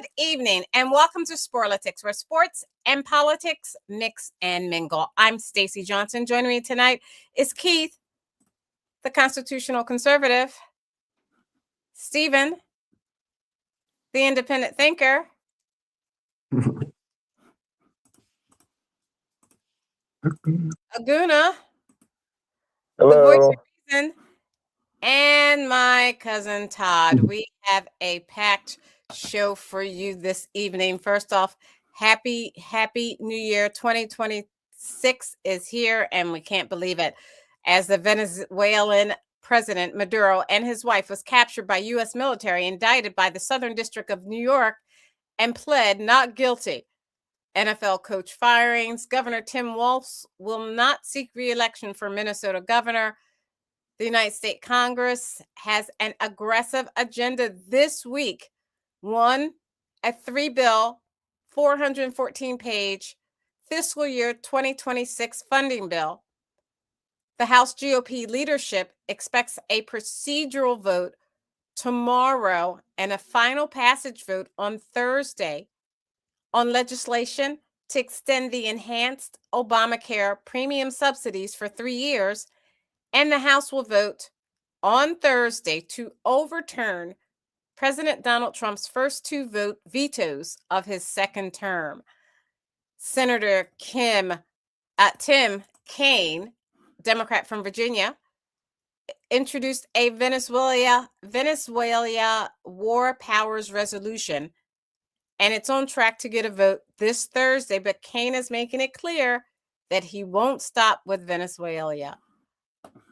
Good evening and welcome to Sporlitiks, where sports and politics mix and mingle. I'm Stacey Johnson. Joining me tonight is Keith, the constitutional conservative, Stephen, the independent thinker, Aguna, Hello. the voice of reason, and my cousin Todd. We have a packed show for you this evening. First off, happy New Year. 2026 is here, and we can't believe it. As the Venezuelan President Maduro and his wife was captured by U.S. military, indicted by the Southern District of New York, and pled not guilty. NFL coach firings. Governor Tim Walz will not seek re-election for Minnesota governor. The United States Congress has an aggressive agenda this week. One, a 3-bill, 414-page fiscal year 2026 funding bill. The House GOP leadership expects a procedural vote tomorrow and a final passage vote on Thursday on legislation to extend the enhanced Obamacare premium subsidies for 3 years. And the House will vote on Thursday to overturn President Donald Trump's first 2 vetoes of his second term. Senator Tim Kaine, Democrat from Virginia, introduced a Venezuela War Powers Resolution, and it's on track to get a vote this Thursday. But Kaine is making it clear that he won't stop with Venezuela.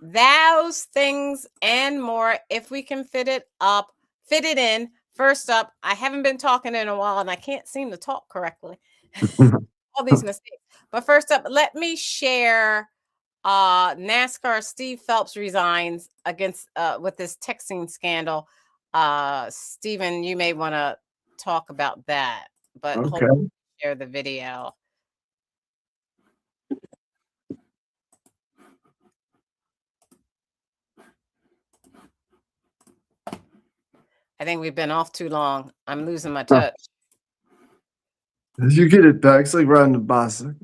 Those things and more, if we can fit it in. First up, I haven't been talking in a while and I can't seem to talk correctly. All these mistakes. But first up, let me share NASCAR Steve Phelps resigns against with this texting scandal. Stephen, you may want to talk about that, but Okay. hold on, share the video. I think we've been off too long. I'm losing my touch. You get it back. It's like riding a bicycle.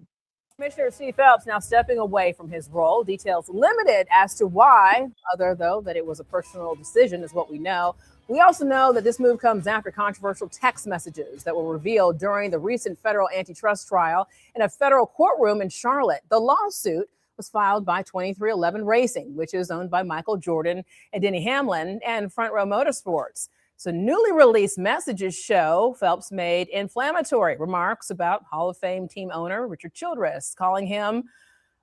Commissioner Steve Phelps now stepping away from his role. Details limited as to why, other though that it was a personal decision is what we know. We also know that this move comes after controversial text messages that were revealed during the recent federal antitrust trial in a federal courtroom in Charlotte. The lawsuit was filed by 2311 Racing, which is owned by Michael Jordan and Denny Hamlin and Front Row Motorsports. So newly released messages show Phelps made inflammatory remarks about Hall of Fame team owner Richard Childress, calling him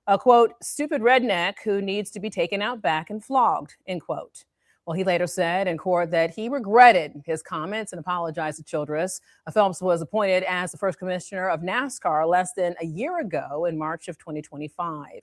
a, quote, stupid redneck who needs to be taken out back and flogged, end quote. Well, he later said in court that he regretted his comments and apologized to Childress. Phelps was appointed as the first commissioner of NASCAR less than a year ago in March of 2025.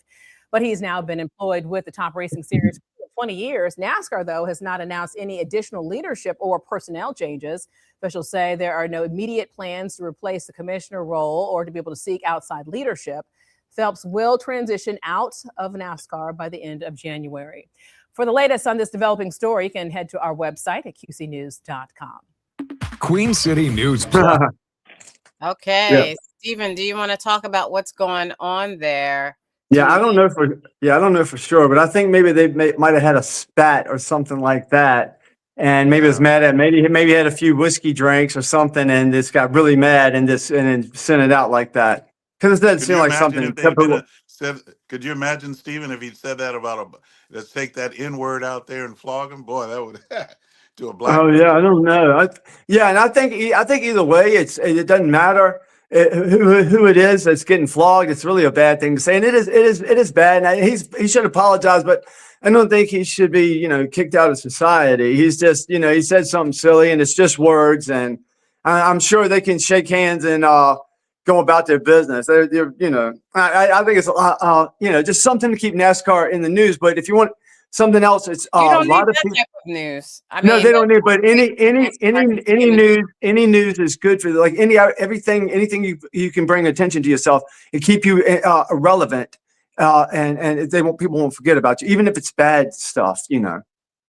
But he's now been employed with the top racing series 20 years. NASCAR, though, has not announced any additional leadership or personnel changes. Officials say there are no immediate plans to replace the commissioner role or to be able to seek outside leadership. Phelps will transition out of NASCAR by the end of January. For the latest on this developing story, you can head to our website at qcnews.com. Queen City News. Okay, Yeah. Stephen, do you want to talk about what's going on there? Yeah, I don't know for sure, but I think maybe they might have had a spat or something like that, and maybe was mad at maybe he had a few whiskey drinks or something, and just got really mad and then sent it out like that. Because it doesn't seem like something typical. Could you imagine, Stephen, if he'd said that about let's take that N word out there and flog him? Boy, that would to a black. Oh yeah, I don't know. And I think either way, it doesn't matter. Who it is that's getting flogged, it's really a bad thing to say, and it is bad. And he should apologize, but I don't think he should be kicked out of society. He's just he said something silly, and it's just words, and I'm sure they can shake hands and go about their business. I think it's just something to keep NASCAR in the news. But if you want something else, it's a lot of people. Type of news. No, they don't need. But any news is good for anything you can bring attention to yourself and keep you relevant, and people won't forget about you, even if it's bad stuff.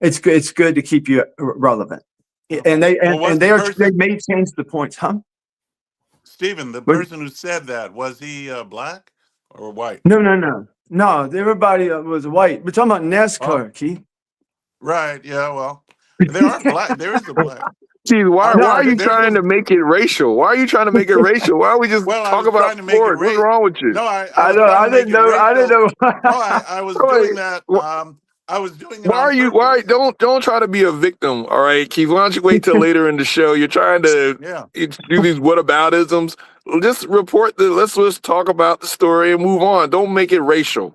It's good to keep you relevant. and they Well, was the they person may change the points, huh? Stephen? The But person who said that, was he black or white? no. Everybody was white. We're talking about Oh, NASCAR, Keith. right. Yeah. Well, there are black. There is a black. Keith, why No, are you There's trying a. to make it racial? Why are you trying to make it racial? Why don't we just Well, I talk was about trying to make it sports? What's wrong with you? No, I I was know. trying to I make didn't it know. I didn't racial. know. No, I was Wait, doing that. I was doing it on why purpose. don't try to be a victim, all right, Keith? Why don't you wait till later in the show? You're trying to Yeah. do these whataboutisms. Just report let's just talk about the story and move on. Don't make it racial.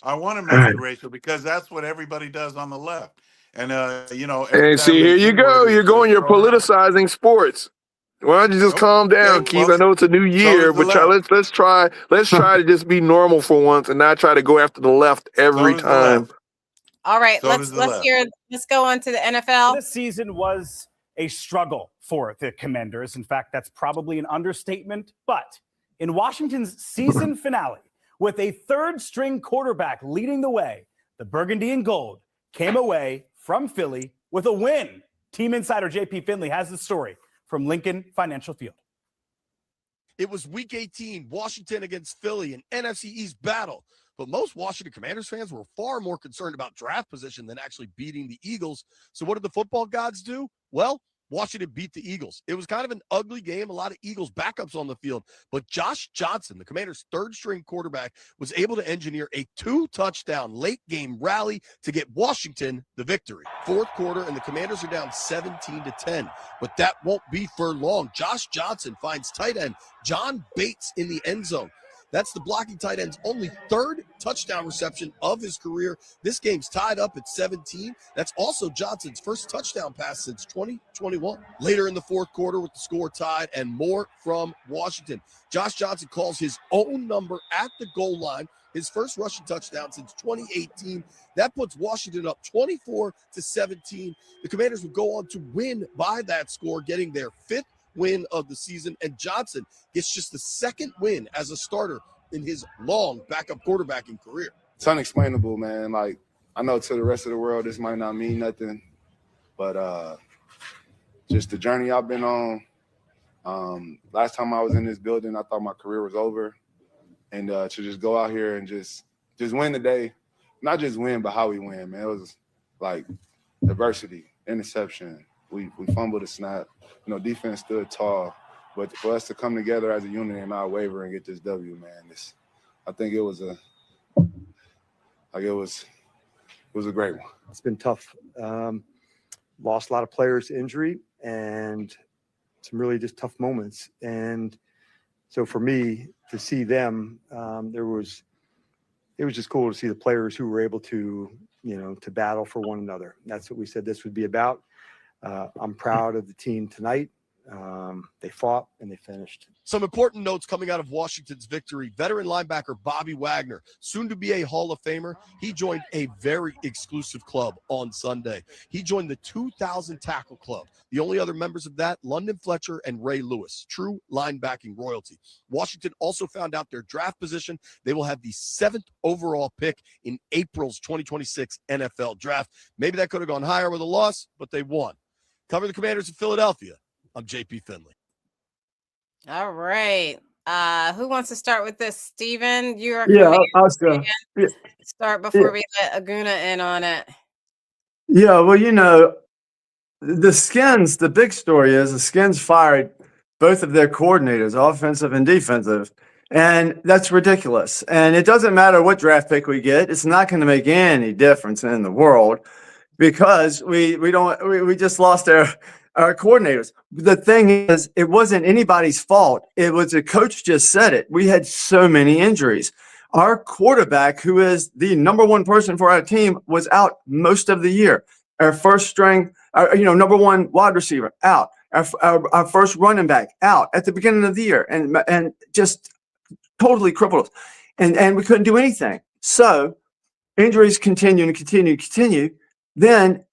I want to make it racial because that's what everybody does on the left. And every And time see, the here you N-word go. You're is going, you're thrown around. politicizing sports. Why don't you just Nope. calm down, Okay. Keith? Well, I know it's a new so year, does the but left. let's try to just be normal for once and not try to go after the left So every does the time. left. All right, So does the left. let's go on to the NFL. This season was a struggle for the Commanders. In fact, that's probably an understatement. But in Washington's season finale, with a third string quarterback leading the way, the Burgundy and Gold came away from Philly with a win. Team insider JP Finley has the story from Lincoln Financial Field. It was week 18, Washington against Philly, an NFC East battle. But most Washington Commanders fans were far more concerned about draft position than actually beating the Eagles. So what did the football gods do? Well, Washington beat the Eagles. It was kind of an ugly game, a lot of Eagles backups on the field. But Josh Johnson, the Commanders' third-string quarterback, was able to engineer a 2-touchdown late-game rally to get Washington the victory. Fourth quarter, and the Commanders are down 17-10. But that won't be for long. Josh Johnson finds tight end John Bates in the end zone. That's the blocking tight end's only third touchdown reception of his career. This game's tied up at 17. That's also Johnson's first touchdown pass since 2021. Later in the fourth quarter with the score tied and more from Washington. Josh Johnson calls his own number at the goal line, his first rushing touchdown since 2018. That puts Washington up 24-17. The Commanders would go on to win by that score, getting their fifth win of the season, and Johnson gets just the second win as a starter in his long backup quarterbacking career. It's unexplainable, man. Like, I know to the rest of the world this might not mean nothing, but just the journey I've been on. Last time I was in this building, I thought my career was over, and to just go out here and just win the day, not just win, but how we win, man. It was like adversity, interception. We fumbled a snap. Defense stood tall. But for us to come together as a unit and not waver and get this W, man, I think it was a great one. It's been tough. Lost a lot of players to injury and some really just tough moments. And so for me to see them, it was just cool to see the players who were able to battle for one another. That's what we said this would be about. I'm proud of the team tonight. They fought and they finished. Some important notes coming out of Washington's victory. Veteran linebacker Bobby Wagner, soon to be a Hall of Famer, he joined a very exclusive club on Sunday. He joined the 2,000 Tackle Club. The only other members of that, London Fletcher and Ray Lewis, true linebacking royalty. Washington also found out their draft position. They will have the 7th overall pick in April's 2026 NFL draft. Maybe that could have gone higher with a loss, but they won. Cover the Commanders in Philadelphia. I'm JP Finley. All right. Who wants to start with this? Steven, you are I'll go. Yeah. Start before we let Aguna in on it. Yeah, well, the Skins, the big story is the Skins fired both of their coordinators, offensive and defensive, and that's ridiculous. And it doesn't matter what draft pick we get; it's not going to make any difference in the world because we just lost our coordinators. The thing is, it wasn't anybody's fault. It was the coach just said it. We had so many injuries. Our quarterback, who is the number one person for our team, was out most of the year. Our first string, number one wide receiver, out. Our first running back, out at the beginning of the year, and just totally crippled us. And we couldn't do anything. So injuries continue and continue and continue. Then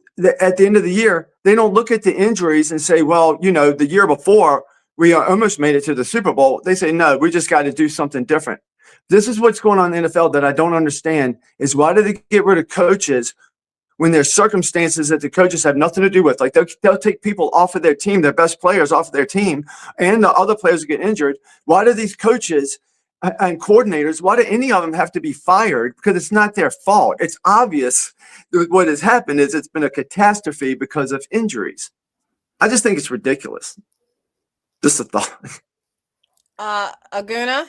at the end of the year, they don't look at the injuries and say, well, the year before we almost made it to the Super Bowl. They say, no, we just got to do something different. This is what's going on in the NFL that I don't understand is why do they get rid of coaches when there's circumstances that the coaches have nothing to do with. Like they'll take people off of their team, their best players off of their team, and the other players get injured. Why do these coaches and coordinators, why do any of them have to be fired? Because it's not their fault. It's obvious that what has happened is it's been a catastrophe because of injuries. I just think it's ridiculous. Just a thought. Aguna?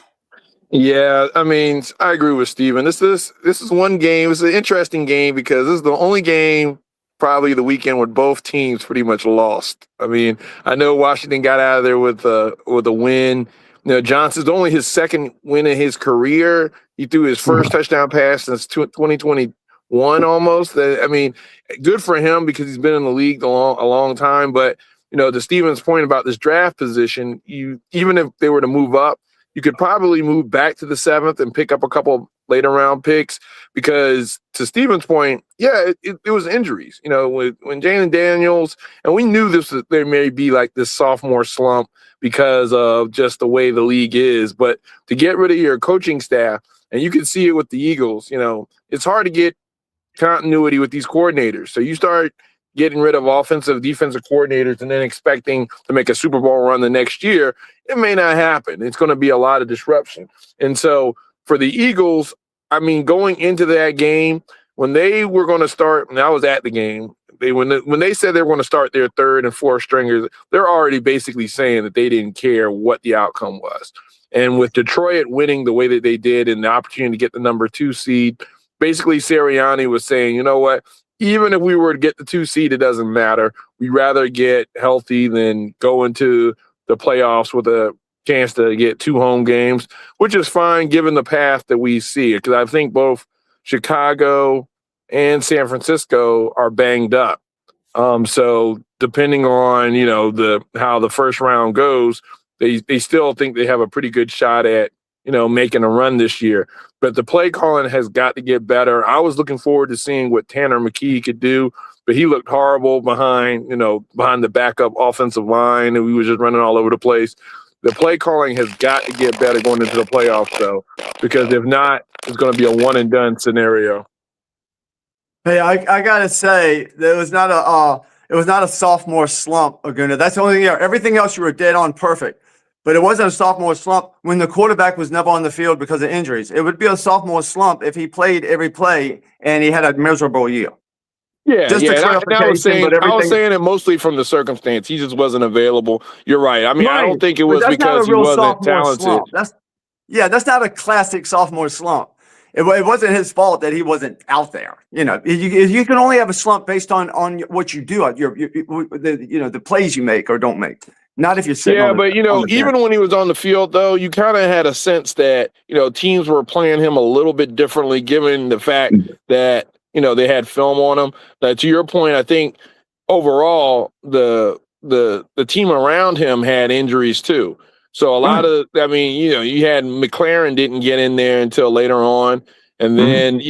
Yeah, I mean, I agree with Steven. This is one game. It's an interesting game because this is the only game probably the weekend where both teams pretty much lost. I mean, I know Washington got out of there with a win. You know, Johnson's only his second win in his career. He threw his first touchdown pass since 2021 almost. I mean, good for him because he's been in the league a long time. But, you know, to Steven's point about this draft position, even if they were to move up, you could probably move back to the 7th and pick up a couple later round picks because, to Steven's point, yeah, it was injuries. You know, when Jalen Daniels, and we knew there may be like this sophomore slump because of just the way the league is. But to get rid of your coaching staff, and you can see it with the Eagles, you know, it's hard to get continuity with these coordinators. So you start getting rid of offensive, defensive coordinators and then expecting to make a Super Bowl run the next year, it may not happen. It's going to be a lot of disruption. And so for the Eagles, I mean, going into that game, when they were going to start, and I was at the game, when they said they were going to start their third and fourth stringers, they're already basically saying that they didn't care what the outcome was. And with Detroit winning the way that they did and the opportunity to get the number 2 seed, basically Sirianni was saying, you know what, even if we were to get the 2 seed, it doesn't matter. We'd rather get healthy than go into the playoffs with a chance to get 2 home games, which is fine given the path that we see. Because I think both Chicago and San Francisco are banged up. So depending on, you know, how the first round goes, they still think they have a pretty good shot at, you know, making a run this year. But the play calling has got to get better. I was looking forward to seeing what Tanner McKee could do, but he looked horrible behind the backup offensive line, and we were just running all over the place. The play calling has got to get better going into the playoffs, though, because if not, it's going to be a one-and-done scenario. Hey, I gotta say, it was not a sophomore slump, Aguna. That's the only thing. Everything else you were dead on perfect. But it wasn't a sophomore slump when the quarterback was never on the field because of injuries. It would be a sophomore slump if he played every play and he had a miserable year. Yeah, just I was saying it mostly from the circumstance. He just wasn't available. You're right. I mean, right. I don't think it was because he wasn't talented. That's not a classic sophomore slump. It wasn't his fault that he wasn't out there. You know, you can only have a slump based on what you do, the plays you make or don't make. Not if you're sitting. Yeah, but even when he was on the field, though, you kind of had a sense that teams were playing him a little bit differently, given the fact that they had film on him. To your point, I think overall the team around him had injuries too. So a lot of, you had McLaren didn't get in there until later on, and then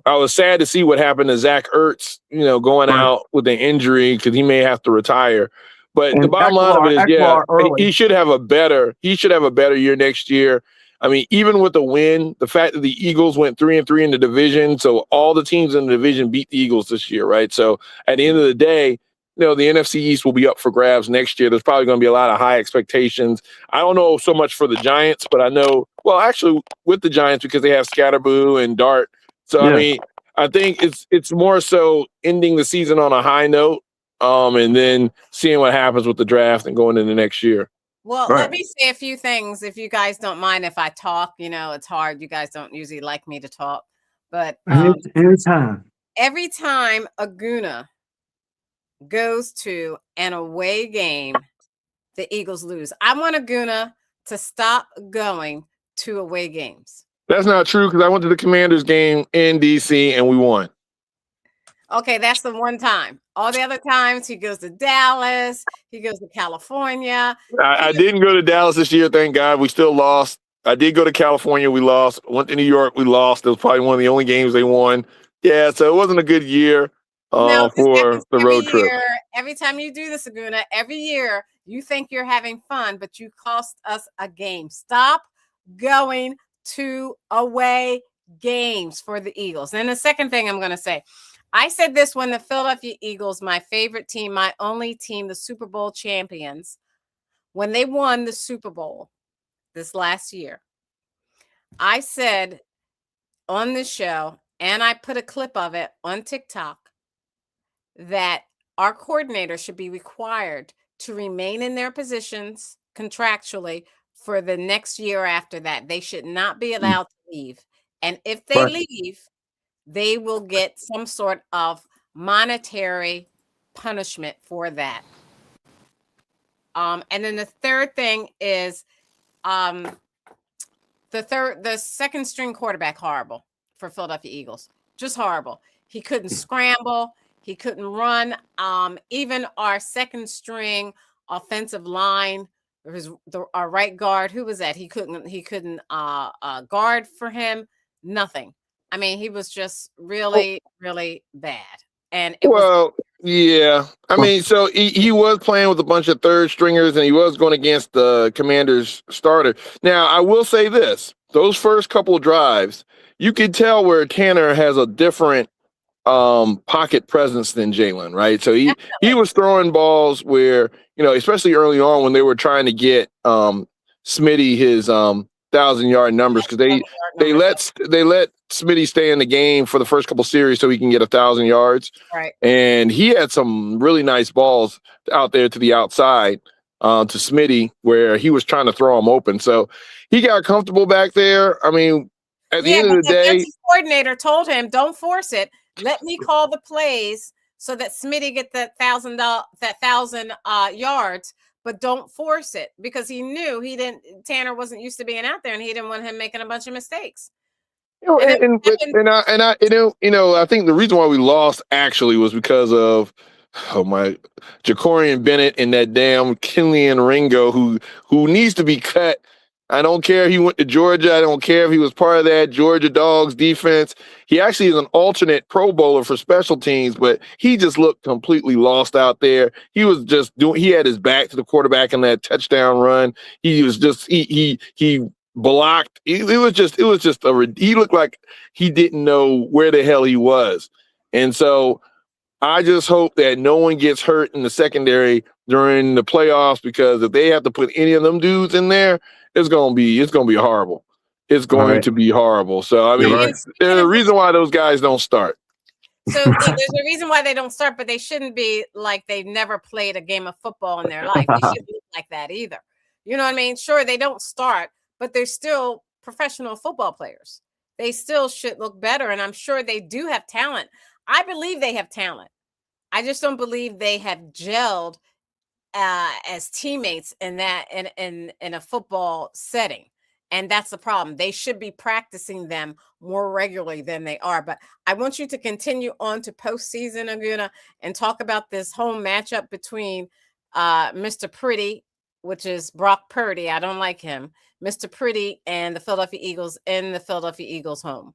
I was sad to see what happened to Zach Ertz, going out with an injury because he may have to retire. But the bottom line of it is, he should have a better year next year. I mean, even with the win, the fact that the Eagles went 3-3 in the division, so all the teams in the division beat the Eagles this year, right? So at the end of the day, the NFC East will be up for grabs next year. There's probably going to be a lot of high expectations. I don't know so much for the Giants, but I know, well, actually with the Giants because they have Scatterboo and Dart. So, yeah. I mean, I think it's more so ending the season on a high note and then seeing what happens with the draft and going into next year. Well, let me say a few things if you guys don't mind if I talk. It's hard. You guys don't usually like me to talk. But every time Aguna goes to an away game, the Eagles lose. I want Aguna to stop going to away games. That's not true because I went to the Commanders game in DC and we won. Okay, that's the one time. All the other times he goes to Dallas, he goes to California. I didn't go to Dallas this year, thank God. We still lost. I did go to California, we lost. Went to New York, we lost. It was probably one of the only games they won. Yeah, so it wasn't a good year. For the road trip. Every time you do this, Aguna, every year you think you're having fun, but you cost us a game. Stop going to away games for the Eagles. And the second thing I'm going to say, I said this when the Philadelphia Eagles, my favorite team, my only team, the Super Bowl champions, when they won the Super Bowl this last year, I said on the show, and I put a clip of it on TikTok, that our coordinator should be required to remain in their positions contractually for the next year after that. They should not be allowed to leave. And if they leave, they will get some sort of monetary punishment for that. And then the third thing is the second string quarterback, horrible for Philadelphia Eagles. Just horrible. He couldn't scramble. He couldn't run. Even our second string offensive line, our right guard, who was that? He couldn't guard for him. Nothing. I mean, he was just really, really bad. And it was. Yeah. I mean, so he was playing with a bunch of third stringers, and he was going against the Commanders starter. Now, I will say this. Those first couple of drives, you could tell where Tanner has a different pocket presence than Jalen, right? So he was throwing balls where, especially early on when they were trying to get Smitty his 1,000-yard numbers, because they let Smitty stay in the game for the first couple series so he can get 1,000 yards. Right. And he had some really nice balls out there to the outside to Smitty where he was trying to throw him open. So he got comfortable back there. I mean, at the end of the day, the coordinator told him, "Don't force it. Let me call the plays so that Smitty get that 1,000 yards, but don't force it," because he knew Tanner wasn't used to being out there, and he didn't want him making a bunch of mistakes. I think the reason why we lost actually was because of Jacorian Bennett and that damn Killian Ringo who needs to be cut. I don't care if he went to Georgia. I don't care if he was part of that Georgia Dogs defense. He actually is an alternate Pro Bowler for special teams, but he just looked completely lost out there. He was just he had his back to the quarterback in that touchdown run. He was just, he blocked. He looked like he didn't know where the hell he was. And so I just hope that no one gets hurt in the secondary during the playoffs, because if they have to put any of them dudes in there, it's gonna be horrible. It's going to be horrible. So I mean, there's a reason why those guys don't start. So there's a reason why they don't start, but they shouldn't be like they've never played a game of football in their life. They shouldn't look like that either. You know what I mean? Sure, they don't start, but they're still professional football players. They still should look better, and I'm sure they do have talent. I believe they have talent. I just don't believe they have gelled as teammates in a football setting. And that's the problem. They should be practicing them more regularly than they are. But I want you to continue on to postseason, Aguna, and talk about this home matchup between Mr. Pretty, which is Brock Purdy. I don't like him. Mr. Pretty and the Philadelphia Eagles in the Philadelphia Eagles home.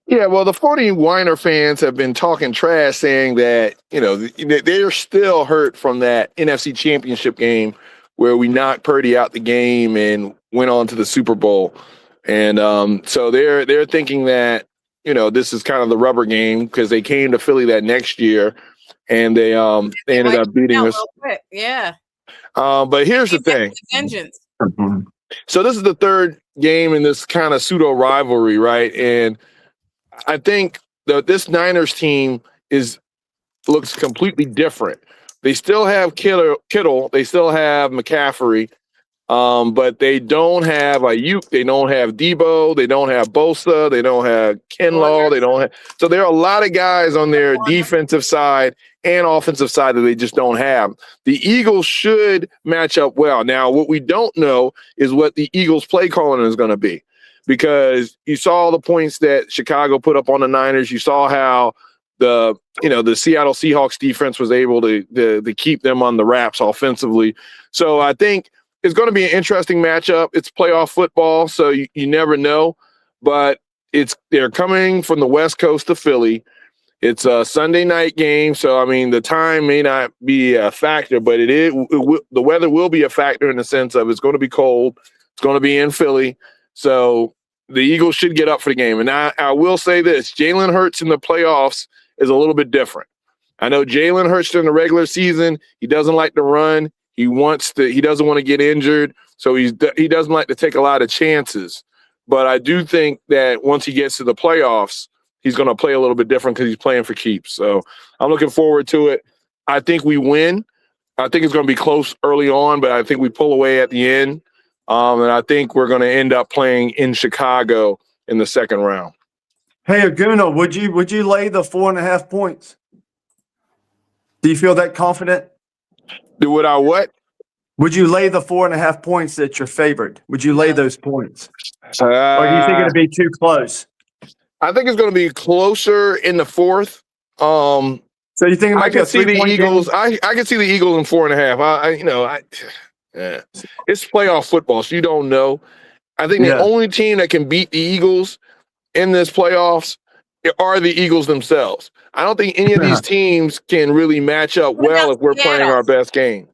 Yeah, well, the 49er fans have been talking trash, saying that, they're still hurt from that NFC Championship game where we knocked Purdy out the game and went on to the Super Bowl. And so they're thinking that, this is kind of the rubber game, because they came to Philly that next year and they ended up beating us. Yeah. But here's the thing. Vengeance. So this is the third game in this kind of pseudo rivalry, right? And I think this Niners team looks completely different. They still have Kittle, they still have McCaffrey, but they don't have Ayuk, they don't have Debo, they don't have Bosa, they don't have Kinlaw, so there are a lot of guys on their defensive side and offensive side that they just don't have. The Eagles should match up well. Now, what we don't know is what the Eagles play calling is going to be, because you saw the points that Chicago put up on the Niners. You saw how the Seattle Seahawks defense was able to keep them on the wraps offensively. So I think it's going to be an interesting matchup. It's playoff football, so you never know. But they're coming from the West Coast to Philly. It's a Sunday night game, so I mean the time may not be a factor, but the weather will be a factor in the sense of it's going to be cold. It's going to be in Philly. So the Eagles should get up for the game. And I will say this, Jalen Hurts in the playoffs is a little bit different. I know Jalen Hurts during the regular season, he doesn't like to run. He doesn't want to get injured. So he doesn't like to take a lot of chances. But I do think that once he gets to the playoffs, he's going to play a little bit different because he's playing for keeps. So I'm looking forward to it. I think we win. I think it's going to be close early on, but I think we pull away at the end. And I think we're going to end up playing in Chicago in the second round. Hey, Aguna, would you lay the 4.5 points? Do you feel that confident? Would I what? Would you lay the 4.5 points that you're favored? Would you lay those points? Or do you think it'd be too close? I think it's going to be closer in the fourth. So you think it might I can see the Eagles. Game? I can see the Eagles in 4.5. It's playoff football, so you don't know. I think the only team that can beat the Eagles in this playoffs are the Eagles themselves. I don't think any of these teams can really match up well if we're playing our best game.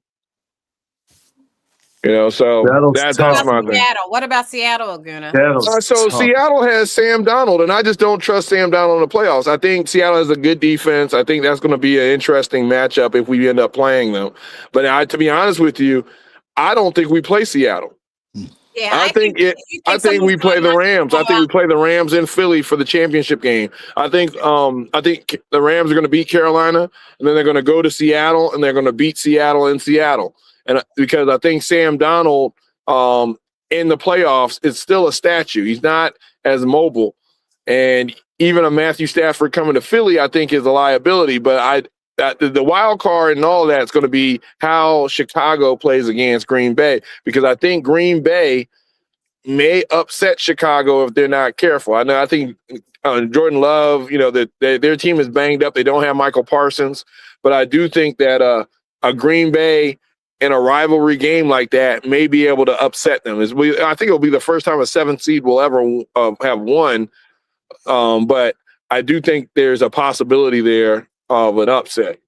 So that's my thing. What about Seattle, Aguna? Seattle has Sam Darnold, and I just don't trust Sam Darnold in the playoffs. I think Seattle has a good defense. I think that's going to be an interesting matchup if we end up playing them. But to be honest with you, I don't think we play Seattle. Yeah, I think we play the Rams. I think we play the Rams in Philly for the championship game. I think the Rams are going to beat Carolina, and then they're going to go to Seattle, and they're going to beat Seattle in Seattle. And because I think Sam Darnold in the playoffs is still a statue. He's not as mobile, and even a Matthew Stafford coming to Philly, I think, is a liability. But the wild card and all that is going to be how Chicago plays against Green Bay, because I think Green Bay may upset Chicago if they're not careful. I think Jordan Love, that their team is banged up. They don't have Michael Parsons, but I do think that a Green Bay in a rivalry game like that may be able to upset them. I think it'll be the first time a 7th seed will ever have won, but I do think there's a possibility there of an upset.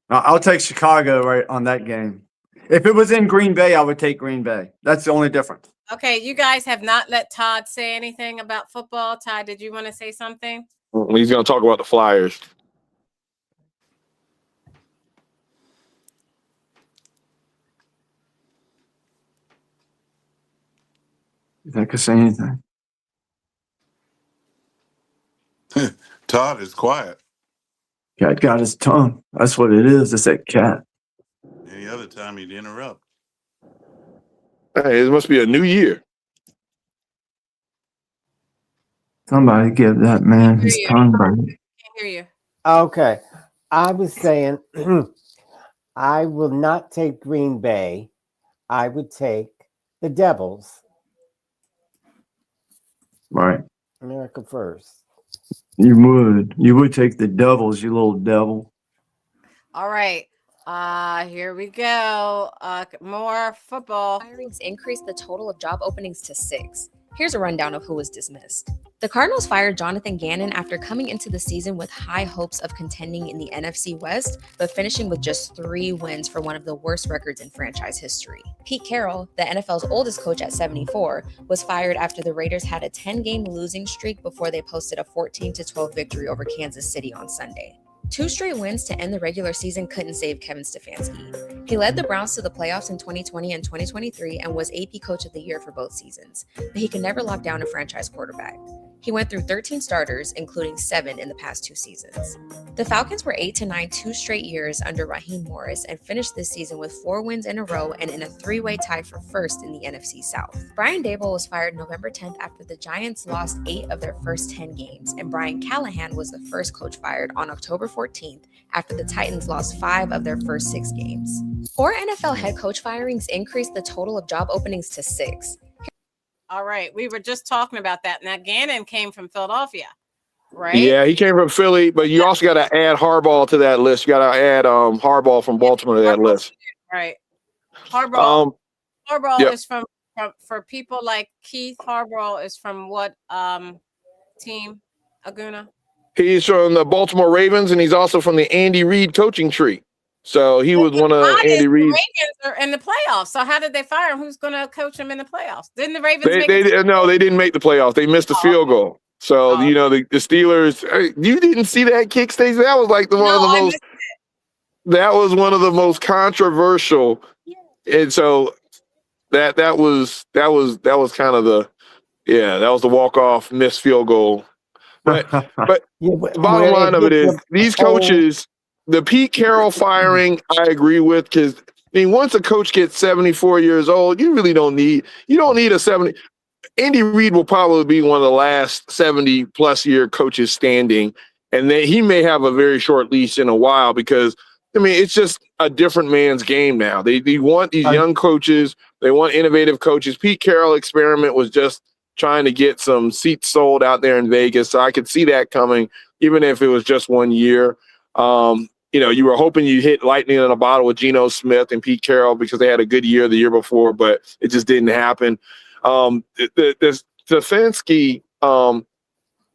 I'll take Chicago right on that game. If it was in Green Bay, I would take Green Bay. That's the only difference. Okay, you guys have not let Todd say anything about football. Todd, did you want to say something? He's going to talk about the Flyers. You think I could say anything? Todd is quiet. Cat got his tongue. That's what it is. It's that cat. Any other time he'd interrupt. Hey, it must be a new year. Somebody give that man his tongue back. Can't hear you. Okay. I was saying I will not take Green Bay. I would take the Devils. Right. America first. You would take the Devils, you little devil. All right. Here we go. More football. Firings increased the total of job openings to 6. Here's a rundown of who was dismissed. The Cardinals fired Jonathan Gannon after coming into the season with high hopes of contending in the NFC West, but finishing with just 3 wins for one of the worst records in franchise history. Pete Carroll, the NFL's oldest coach at 74, was fired after the Raiders had a 10-game losing streak before they posted a 14-12 victory over Kansas City on Sunday. 2 straight wins to end the regular season couldn't save Kevin Stefanski. He led the Browns to the playoffs in 2020 and 2023 and was AP Coach of the Year for both seasons, but he could never lock down a franchise quarterback. He went through 13 starters, including 7 in the past 2 seasons. The Falcons were 8-9 2 straight years under Raheem Morris and finished this season with 4 wins in a row and in a 3-way tie for first in the NFC South. Brian Daboll was fired November 10th after the Giants lost 8 of their first 10 games, and Brian Callahan was the first coach fired on October 14th after the Titans lost 5 of their first 6 games. 4 NFL head coach firings increased the total of job openings to 6. All right. We were just talking about that. Now, Gannon came from Philadelphia, right? Yeah, he came from Philly, but you also got to add Harbaugh to that list. You got to add Harbaugh from Baltimore to that list. Right. Harbaugh is from, for people like Keith, Harbaugh is from what team, Aguna? He's from the Baltimore Ravens, and he's also from the Andy Reid coaching tree. So he was one of Todd is Andy the Reid's. Ravens are in the playoffs. So how did they fire him? Who's going to coach him in the playoffs? Didn't the Ravens make it? No, they didn't make the playoffs. They missed the field goal. So Oh. you know the Steelers. You didn't see that kick, Stacey? That was like one of the most. That was one of the most controversial, and so that was kind of the that was the walk-off missed field goal. But the bottom line of it is these coaches, the Pete Carroll firing, I agree with, because I mean once a coach gets 74 years old, you don't need a 70. Andy Reid will probably be one of the last 70 plus year coaches standing, and then he may have a very short leash in a while because I mean it's just a different man's game now. They want these young coaches, they want innovative coaches. Pete Carroll experiment was just trying to get some seats sold out there in Vegas, so I could see that coming, even if it was just 1 year. You were hoping you'd hit lightning in a bottle with Geno Smith and Pete Carroll because they had a good year the year before, but it just didn't happen. The Stefanski,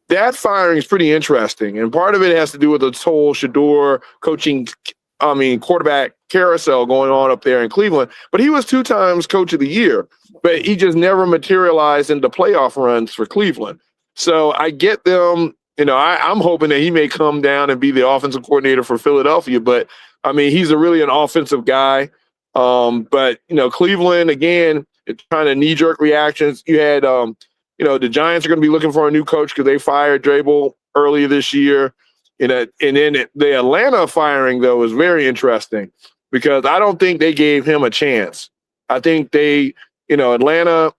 that firing is pretty interesting, and part of it has to do with the whole Shador quarterback carousel going on up there in Cleveland. But he was 2 times coach of the year, but he just never materialized into playoff runs for Cleveland. So I get them. I'm hoping that he may come down and be the offensive coordinator for Philadelphia. But I mean, he's really an offensive guy. But Cleveland again. It's kind of knee-jerk reactions. You had, the Giants are going to be looking for a new coach because they fired Drabel earlier this year. And then the Atlanta firing, though, is very interesting because I don't think they gave him a chance. I think Atlanta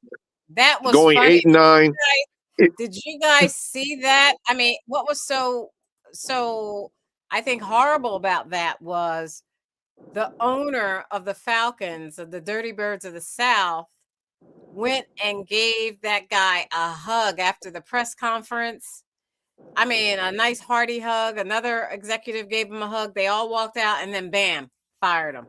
that was going funny. 8-9. Did you guys see that? I mean, what was so I think horrible about that was the owner of the Falcons, of the Dirty Birds of the South, went and gave that guy a hug after the press conference. I mean, a nice hearty hug. Another executive gave him a hug. They all walked out, and then bam, fired him.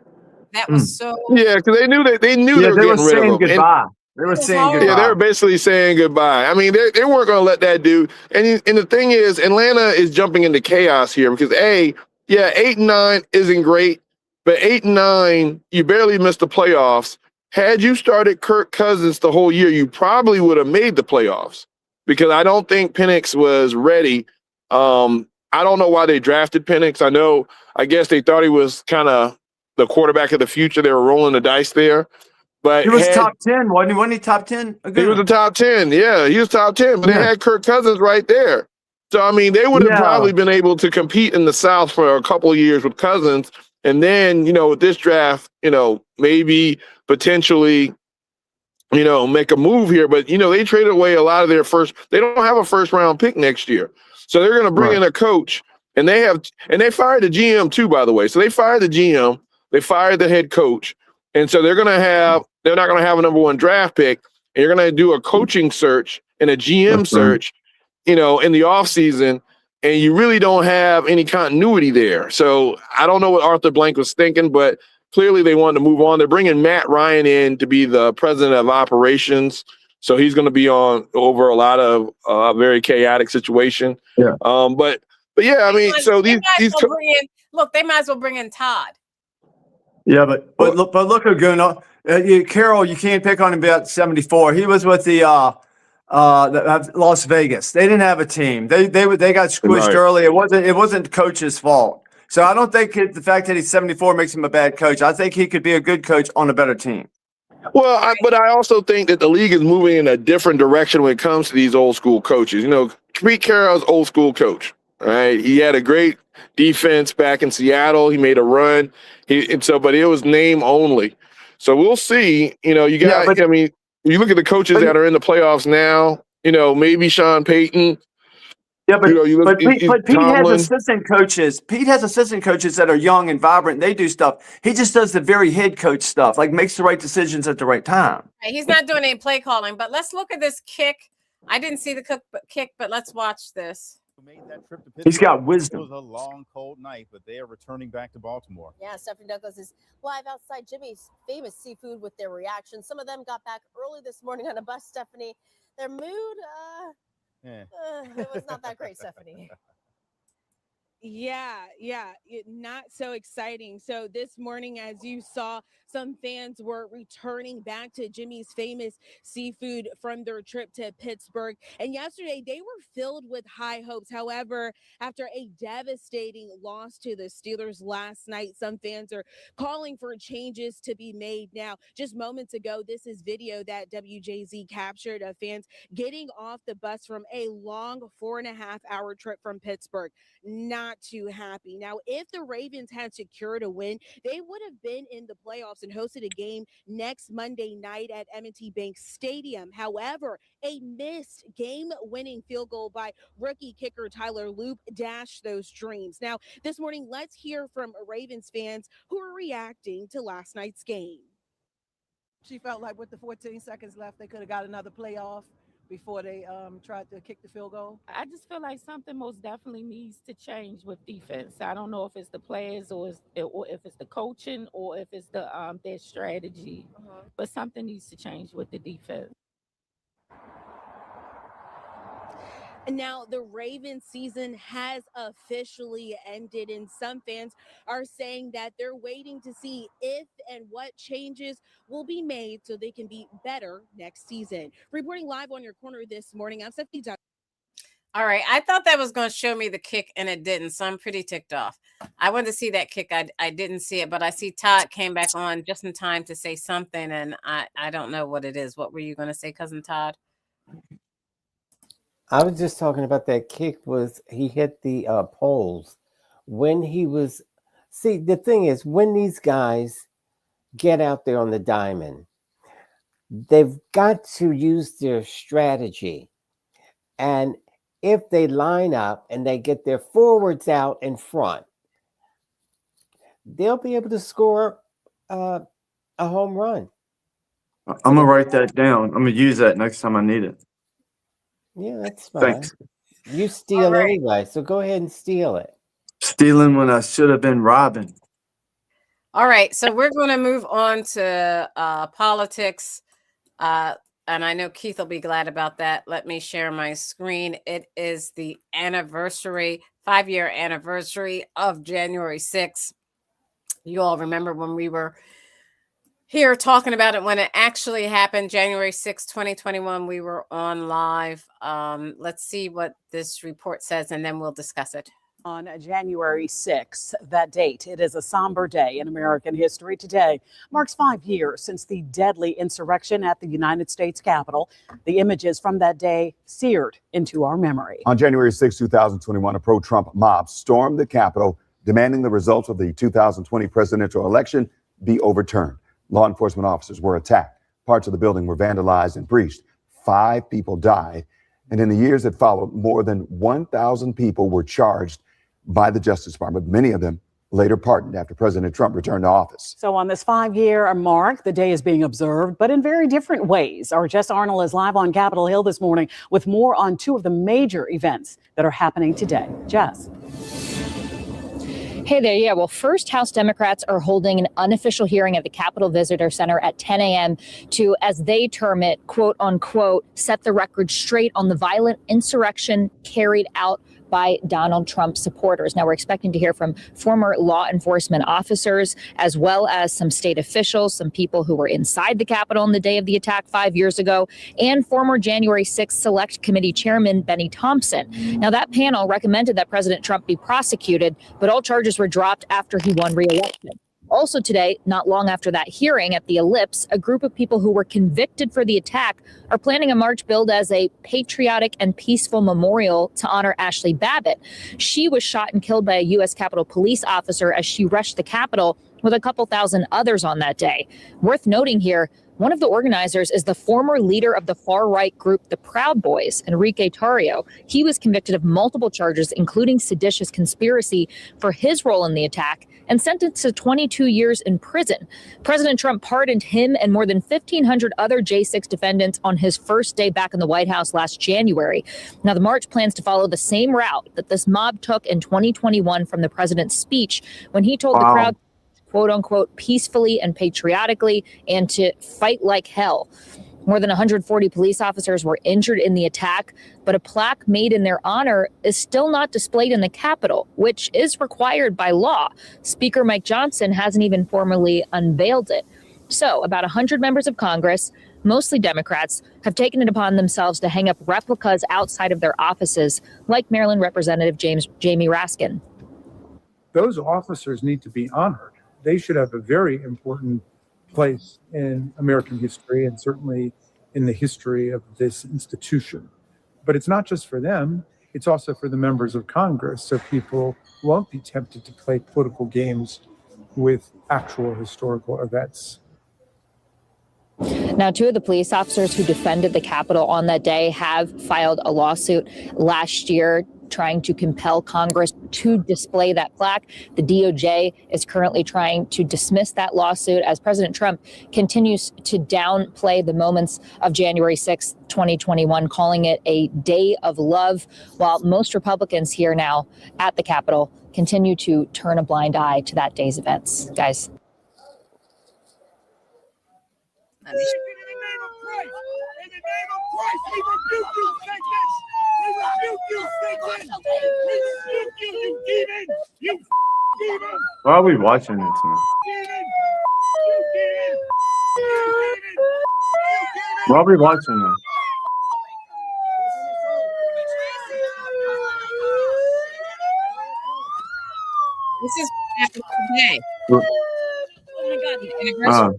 That was so. Yeah, because they knew they were getting rid of him. Goodbye. They were saying goodbye. Yeah, they were basically saying goodbye. I mean, they weren't going to let that dude. And the thing is, Atlanta is jumping into chaos here because 8-9 isn't great, but 8-9, you barely missed the playoffs. Had you started Kirk Cousins the whole year, you probably would have made the playoffs because I don't think Penix was ready. I don't know why they drafted Penix. I guess they thought he was kind of the quarterback of the future. They were rolling the dice there. But he was top 10, wasn't he? Wasn't he top 10? He was a top 10. Yeah, he was top 10. But they had Kirk Cousins right there. So, I mean, they would have probably been able to compete in the South for a couple of years with Cousins. And then, with this draft, maybe potentially, make a move here. But, they traded away a lot of their first. They don't have a first-round pick next year. So they're going to bring in a coach. And they fired the GM too, by the way. So they fired the GM. They fired the head coach. And so they're not going to have a number 1 draft pick. And you're going to do a coaching search and a GM search, in the offseason. And you really don't have any continuity there. So I don't know what Arthur Blank was thinking, but clearly they wanted to move on. They're bringing Matt Ryan in to be the president of operations. So he's going to be over a lot of very chaotic situation. Yeah. But yeah, I mean, so they might as well bring in Todd. Yeah, but look at Gunnar. Carroll, you can't pick on him about 74. He was with the Las Vegas. They didn't have a team. They got squished early. It wasn't the coach's fault. So I don't think the fact that he's 74 makes him a bad coach. I think he could be a good coach on a better team. Well, but I also think that the league is moving in a different direction when it comes to these old school coaches. Pete Carroll's old school coach, right? He had a great defense back in Seattle. He made a run. But it was name only. So we'll see. You look at the coaches that are in the playoffs now. Maybe Sean Payton. Yeah, but Pete has assistant coaches. Pete has assistant coaches that are young and vibrant. They do stuff. He just does the very head coach stuff, like makes the right decisions at the right time. He's not doing any play calling. But let's look at this kick. I didn't see the kick, but let's watch this. Made that trip to He's got wisdom. It was a long, cold night, but they are returning back to Baltimore. Yeah, Stephanie Douglas is live outside Jimmy's Famous Seafood with their reaction. Some of them got back early this morning on a bus, Stephanie. Their mood, it was not that great, Stephanie. Yeah, not so exciting. So this morning, as you saw, some fans were returning back to Jimmy's Famous Seafood from their trip to Pittsburgh. And yesterday, they were filled with high hopes. However, after a devastating loss to the Steelers last night, some fans are calling for changes to be made. Now, just moments ago, this is video that WJZ captured of fans getting off the bus from a long 4.5-hour trip from Pittsburgh. Not too happy. Now, if the Ravens had secured a win, they would have been in the playoffs and hosted a game next Monday night at M&T Bank Stadium. However, a missed game-winning field goal by rookie kicker Tyler Loop dashed those dreams. Now, this morning, let's hear from Ravens fans who are reacting to last night's game. She felt like with the 14 seconds left, they could have got another playoff before they tried to kick the field goal. I just feel like something most definitely needs to change with defense. I don't know if it's the players or if it's the coaching or if it's the their strategy, but something needs to change with the defense. Now, the Ravens season has officially ended, and some fans are saying that they're waiting to see if and what changes will be made so they can be better next season. Reporting live on your corner this morning, I'm Stephanie. All right. I thought that was going to show me the kick, and it didn't, so I'm pretty ticked off. I wanted to see that kick. I didn't see it, but I see Todd came back on just in time to say something, and I don't know what it is. What were you going to say, Cousin Todd? I was just talking about that kick was he hit the poles when he was. See, the thing is, when these guys get out there on the diamond, they've got to use their strategy. And if they line up and they get their forwards out in front, they'll be able to score a home run. I'm gonna write that down. I'm gonna use that next time I need it. Yeah, that's fine. Thanks. You steal anyway, so go ahead and steal it. Stealing when I should have been robbing. All right, so we're going to move on to politics, and I know Keith will be glad about that. Let me share my screen. It is the anniversary, 5-year anniversary of January 6th. You all remember when we were here talking about it when it actually happened, January 6, 2021, we were on live. Let's see what this report says, and then we'll discuss it. On January 6th, that date, it is a somber day in American history. Today marks 5 years since the deadly insurrection at the United States Capitol. The images from that day seared into our memory. On January 6, 2021, a pro-Trump mob stormed the Capitol, demanding the results of the 2020 presidential election be overturned. Law enforcement officers were attacked. Parts of the building were vandalized and breached. 5 people died. And in the years that followed, more than 1,000 people were charged by the Justice Department. Many of them later pardoned after President Trump returned to office. So on this 5-year mark, the day is being observed, but in very different ways. Our Jess Arnold is live on Capitol Hill this morning with more on 2 of the major events that are happening today. Jess. Hey there. Yeah, well, first, House Democrats are holding an unofficial hearing at the Capitol Visitor Center at 10 a.m. to, as they term it, quote unquote, set the record straight on the violent insurrection carried out by Donald Trump supporters. Now, we're expecting to hear from former law enforcement officers, as well as some state officials, some people who were inside the Capitol on the day of the attack 5 years ago, and former January 6th Select Committee Chairman Benny Thompson. Now, that panel recommended that President Trump be prosecuted, but all charges were dropped after he won re-election. Also today, not long after that hearing at the Ellipse, a group of people who were convicted for the attack are planning a march billed as a patriotic and peaceful memorial to honor Ashley Babbitt. She was shot and killed by a U.S. Capitol Police officer as she rushed the Capitol with a couple thousand others on that day. Worth noting here, one of the organizers is the former leader of the far-right group, the Proud Boys, Enrique Tarrio. He was convicted of multiple charges, including seditious conspiracy for his role in the attack, and sentenced to 22 years in prison. President Trump pardoned him and more than 1,500 other J6 defendants on his first day back in the White House last January. Now, the march plans to follow the same route that this mob took in 2021 from the president's speech when he told the crowd, quote unquote, peacefully and patriotically, and to fight like hell. More than 140 police officers were injured in the attack, but a plaque made in their honor is still not displayed in the Capitol, which is required by law. Speaker Mike Johnson hasn't even formally unveiled it. So about 100 members of Congress, mostly Democrats, have taken it upon themselves to hang up replicas outside of their offices, like Maryland Representative Jamie Raskin. Those officers need to be honored. They should have a very important place in American history and certainly in the history of this institution. But it's not just for them, it's also for the members of Congress, so people won't be tempted to play political games with actual historical events. Now, two of the police officers who defended the Capitol on that day have filed a lawsuit last year trying to compel Congress to display that plaque. The DOJ is currently trying to dismiss that lawsuit as President Trump continues to downplay the moments of January 6th, 2021, calling it a day of love, while most Republicans here now at the Capitol continue to turn a blind eye to that day's events. Guys. In the name of Christ, we rebuke you, Satan! We rebuke you, Satan! We rebuke you, you demon! You demon! Why are we watching this, man? Demon! You demon! You demon! Why are we watching this? This is what happened today. Oh my God, the anniversary.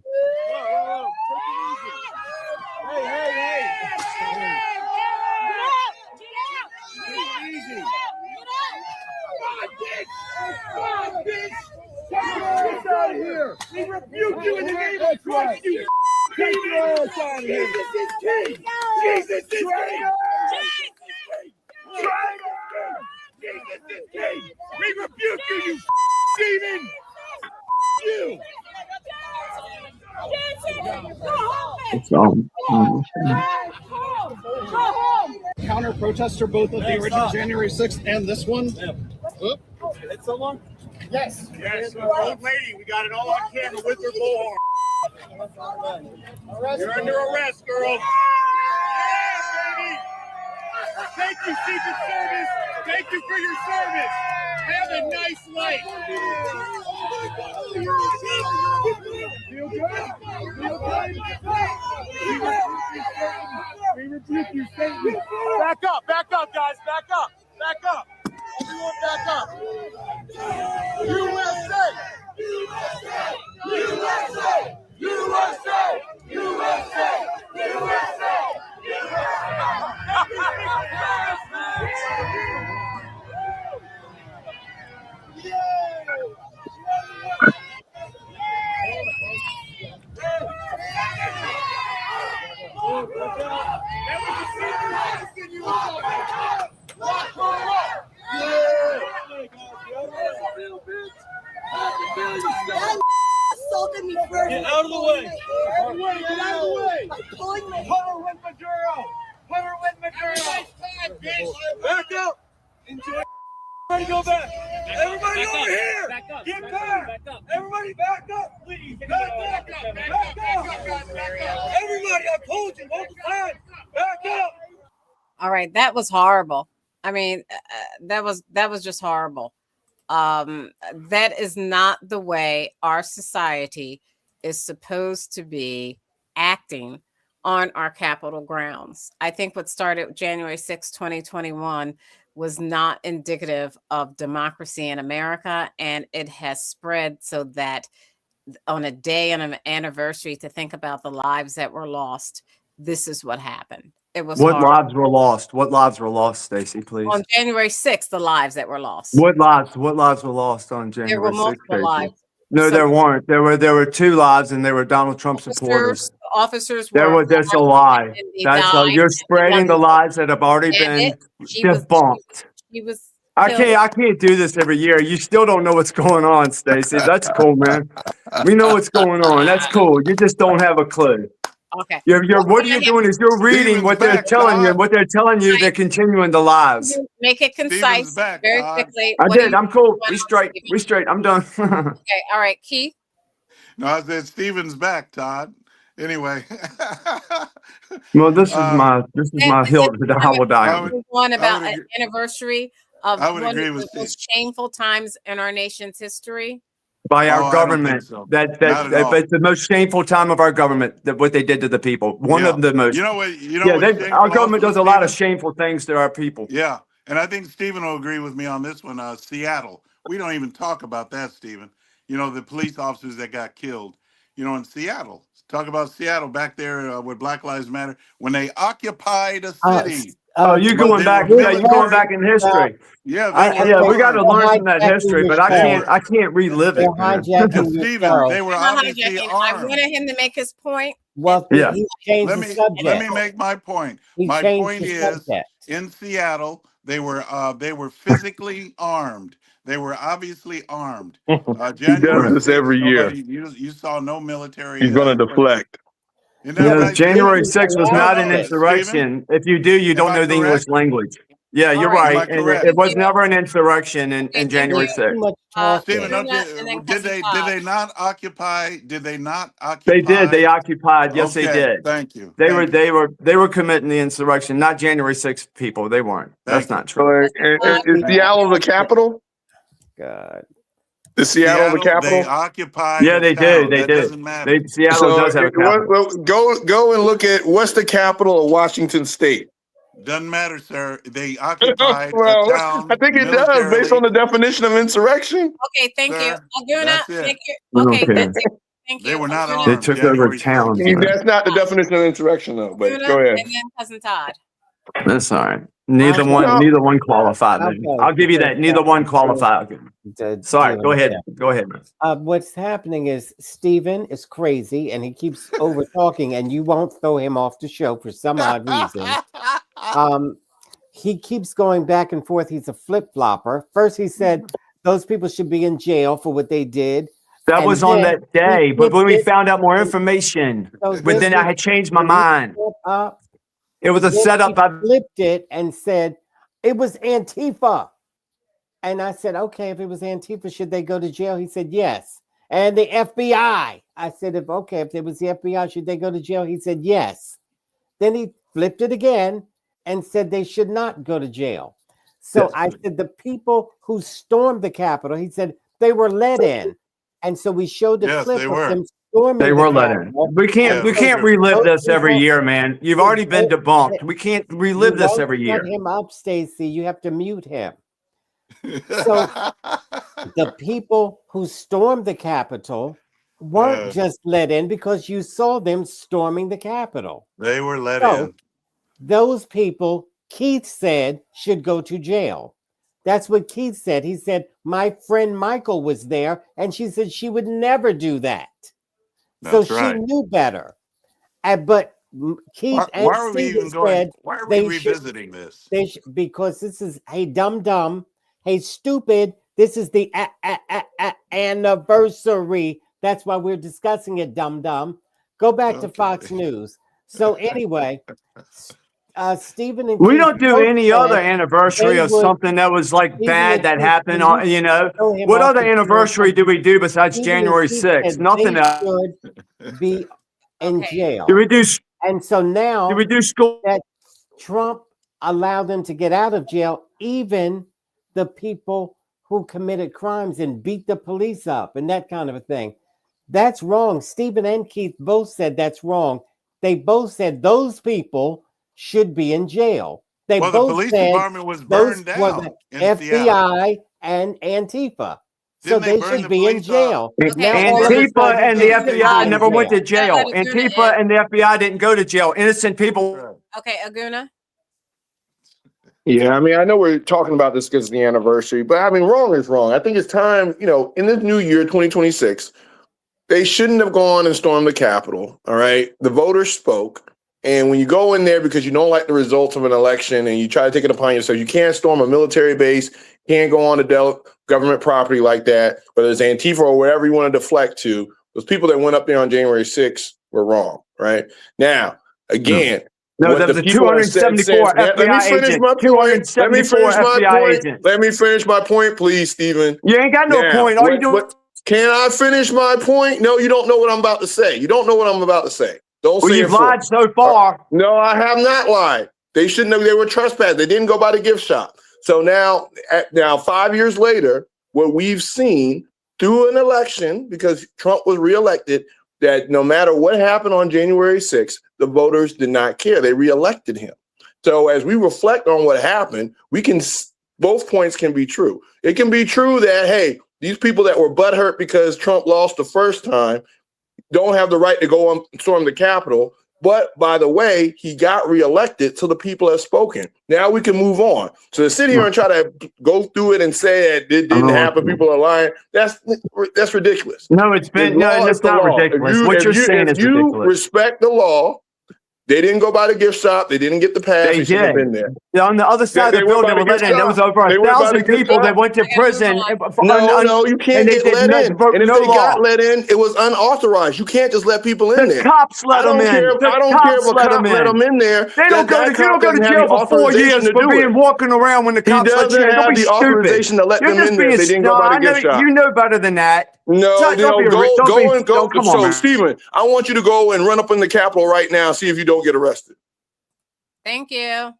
Get out of here! We rebuke you in the name of Christ, you demon! Jesus is king! Jesus is king! Jesus is king! We rebuke you, you demon! You! It's on. Counter protester both of the original January 6th and this one. Hit someone? Yes. Yes. Old lady, we got it all on camera with her bullhorn. You're under arrest, girl. Yeah, baby. Thank you, Secret Service. Thank you for your service. Have a nice life. Feel good? Feel good? We rebuke you, Satan. Back up, guys. Back up. Everyone back up. USA! USA! USA! USA! USA! USA! Assaulted me first. Get out of the way. Get out of the way. I'm pulling my Hover with Maduro. Hover with Maduro. Back up. Enjoy. Everybody go back. Everybody over here. Get back. Everybody back up, please. Back up. Everybody, I told you multiple times. Back up. All right, that was horrible. I mean, that was just horrible. That is not the way our society is supposed to be acting on our Capitol grounds. I think what started January 6, 2021 was not indicative of democracy in America, and it has spread so that on a day and an anniversary to think about the lives that were lost, this is what happened. It was What horrible. lives were lost? What lives were lost, Stacey, please? On January 6th, the lives that were lost. What lives were lost on January 6th? There were multiple lives. No, there weren't. There were two lives, and they were Donald Trump supporters. Officers were. That's a lie. You're spreading the lies that have already been debunked. She was. I can't do this every year. You still don't know what's going on, Stacey. That's cool, man. We know what's going on. That's cool. You just don't have a clue. Okay. What you're doing is you're reading what they're telling you. What they're telling you, they're continuing the lies. Make it concise, very quickly. I did. I'm cool. We straight. I'm done. Okay. All right, Keith. No, I said Steven's back, Todd. Anyway. Well, this is my hill that I will die on. One about I an would anniversary of I would one agree of with the Steve. most shameful times in our nation's history. By our Oh, I don't think government. so. That Not at all. it's the most shameful time of our government. That what they did to the people. One Yeah. of the most. You know what? You know Yeah, what's our shameful government also, does a lot of Stephen? shameful things to our people. Yeah, and I think Stephen will agree with me on this one. Seattle. We don't even talk about that, Stephen. You know, the police officers that got killed. You know, in Seattle. Talk about Seattle back there with Black Lives Matter when they occupied a city. Oh, you But going they back? were Yeah, you going back in history. Yeah, they were Yeah, we got to armed. learn from that history, but I They can't relive They're it, man. hijacking your Stephen, show. they were I'm not obviously hijacking. I armed. wanted him to make his point. Well, Yeah. he changed the Let subject. me make my point. He My changed point the is, subject. in Seattle, they were physically armed. They were obviously armed. He January does this 6th, every year. you saw no military. He's going to deflect. Isn't that right, January Stephen? 6th was No, not no, an insurrection. If you do, you Am don't I know the English correct? language. Yeah, you're All right. Am I right. And correct? it was never an insurrection in Okay, thank January you. 6th. Too much talking. Stephen, don't Luna and then did Cousin they Todd. not occupy? Did they not They did. They occupy? occupied. Yes, they Okay, did. thank you. They Thank you. were committing the insurrection, not January 6th people. They weren't. That's Thank you. not true. Is Seattle the capital? God. Is Seattle the They capital? occupied Yeah, a they do. town. They That do. doesn't matter. Seattle does have a capital. Go and look at what's the capital of Washington State. Doesn't matter, sir. They occupied a Well, town I think it does based militarily. on the definition of insurrection. Okay, thank you. Sir, Aguna, that's it. thank you. Okay, Okay. that's it. Thank They you. were not Aguna, They armed. took over January 6th. towns. Man. That's not the definition of insurrection, though. But Aguna, go ahead. and then Cousin Todd. That's all right. Neither one qualified. Okay, I'll give you that. Neither one qualified. Sorry. Go ahead. Yeah. Go ahead, man. What's happening is Steven is crazy and he keeps over talking, and you won't throw him off the show for some odd reason. He keeps going back and forth. He's a flip-flopper. First, he said those people should be in jail for what they did. That And was on then that day, he but when we flipped found out more it. information, So but this then I was- had changed my when he mind. flipped up, It was a then setup. he flipped it and said it was Antifa. And I said, okay, if it was Antifa, should they go to jail? He said, yes. And the FBI. I said, if it was the FBI, should they go to jail? He said, yes. Then he flipped it again and said they should not go to jail. So Yes. I said, the people who stormed the Capitol, he said, they were let in. And so we showed the Yes, clip they of were. them storming They the were let in. Capitol. We can't Yeah. relive this every people- year, man. You've already been debunked. We can't relive this every You year. won't let him up, Stacy. You have to mute him. So the people who stormed the Capitol weren't Yeah. just let in because you saw them storming the Capitol. They were let So in. those people, Keith said, should go to jail. That's what Keith said. He said, my friend Michael was there, and she said she would never do that. That's so right. she knew better. But Keith Why and are we Stephen even going? said Why are we they should- revisiting this? because this is, hey, dumb, hey, stupid, this is the anniversary. That's why we're discussing it, dumb. Go back to Fox News. So anyway, Stephen and We Keith don't do both any said other anniversary they of would- something that was like Stephen bad and that Keith, happened can on, you throw him what off other the field? anniversary do we do besides Stephen and January Keith 6th? said Nothing they else. should be in jail. Do we do And so now do we do school? that Trump allowed them to get out of jail, even the people who committed crimes and beat the police up and that kind of a thing. That's wrong. Stephen and Keith both said that's wrong. They both said those people should be in jail. They Well, the both police said department was those burned were down the in FBI and Antifa. So Didn't they they burn should the be in police jail. up? Now all of a Antifa sudden, and the they should be FBI in never went to jail. jail. Antifa and the FBI didn't go to jail. Innocent people. Okay, Aguna. Yeah, I mean, I know we're talking about this because of the anniversary, but I mean, wrong is wrong. I think it's time, in this new year, 2026, they shouldn't have gone and stormed the Capitol. All right. The voters spoke. And when you go in there because you don't like the results of an election and you try to take it upon yourself, you can't storm a military base, can't go on to government property like that, whether it's Antifa or wherever you want to deflect to. Those people that went up there on January 6th were wrong. Right. Now, again, No, that was a 274 FBI agent. 274 FBI agent. Let me finish my point, please, Stephen. You ain't got no point. All you doing? Can I finish my point? No, you don't know what I'm about to say. You don't know what I'm about to say. Don't Well, say you've it for lied so far. No, I have not lied. They shouldn't have. They were trespassed. They didn't go by the gift shop. So now 5 years later, what we've seen through an election, because Trump was reelected, that no matter what happened on January 6th, the voters did not care. They reelected him. So as we reflect on what happened, both points can be true. It can be true that, hey, these people that were butthurt because Trump lost the first time don't have the right to go and storm the Capitol. But by the way, he got reelected, so the people have spoken. Now we can move on. So to sit here and try to go through it and say that it didn't happen, people are lying, that's ridiculous. No, it's been no, it's not ridiculous. What you're saying is ridiculous. Respect the law. They didn't go by the gift shop. They didn't get the pass. They should have been there. On the other side of the building, they were let in. There was over 1,000 people that went to prison. No, you can't get let in. And if they got let in, it was unauthorized. You can't just let people in there. The cops let them in. I don't care if a cop let them in there. They don't go to, you don't go to jail for 4 years for being walking around when the cops let you in. Don't be stupid. Authorization to let them in there if they didn't go by the gift shop. You know better than that. No, go. So, Stephen, I want you to go and run up in the Capitol right now, see if you don't get arrested. Thank you.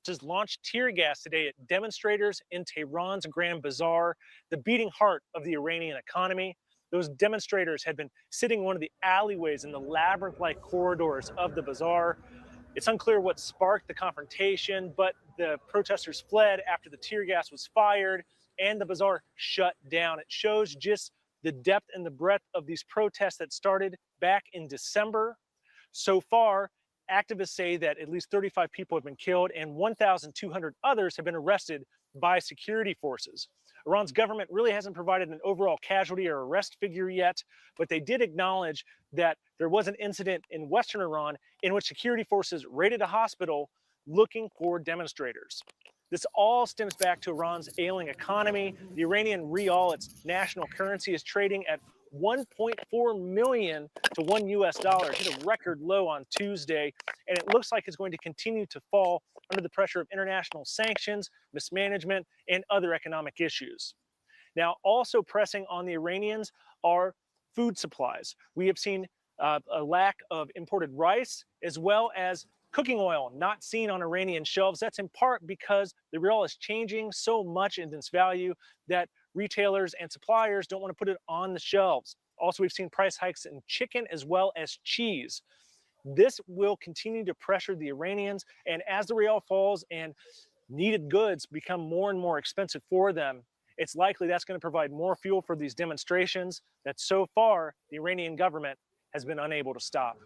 Just launched tear gas today at demonstrators in Tehran's Grand Bazaar, the beating heart of the Iranian economy. Those demonstrators had been sitting in one of the alleyways in the labyrinth-like corridors of the bazaar. It's unclear what sparked the confrontation, but the protesters fled after the tear gas was fired and the bazaar shut down. It shows just the depth and the breadth of these protests that started back in December. So far, activists say that at least 35 people have been killed and 1,200 others have been arrested by security forces. Iran's government really hasn't provided an overall casualty or arrest figure yet, but they did acknowledge that there was an incident in Western Iran in which security forces raided a hospital looking for demonstrators. This all stems back to Iran's ailing economy. The Iranian rial, its national currency, is trading at 1.4 million to $1 US. It hit a record low on Tuesday, and it looks like it's going to continue to fall under the pressure of international sanctions, mismanagement, and other economic issues. Now, also pressing on the Iranians are food supplies. We have seen a lack of imported rice as well as cooking oil not seen on Iranian shelves. That's in part because the rial is changing so much in its value that retailers and suppliers don't want to put it on the shelves. Also, we've seen price hikes in chicken as well as cheese. This will continue to pressure the Iranians, and as the rial falls and needed goods become more and more expensive for them, it's likely that's going to provide more fuel for these demonstrations that so far the Iranian government has been unable to stop.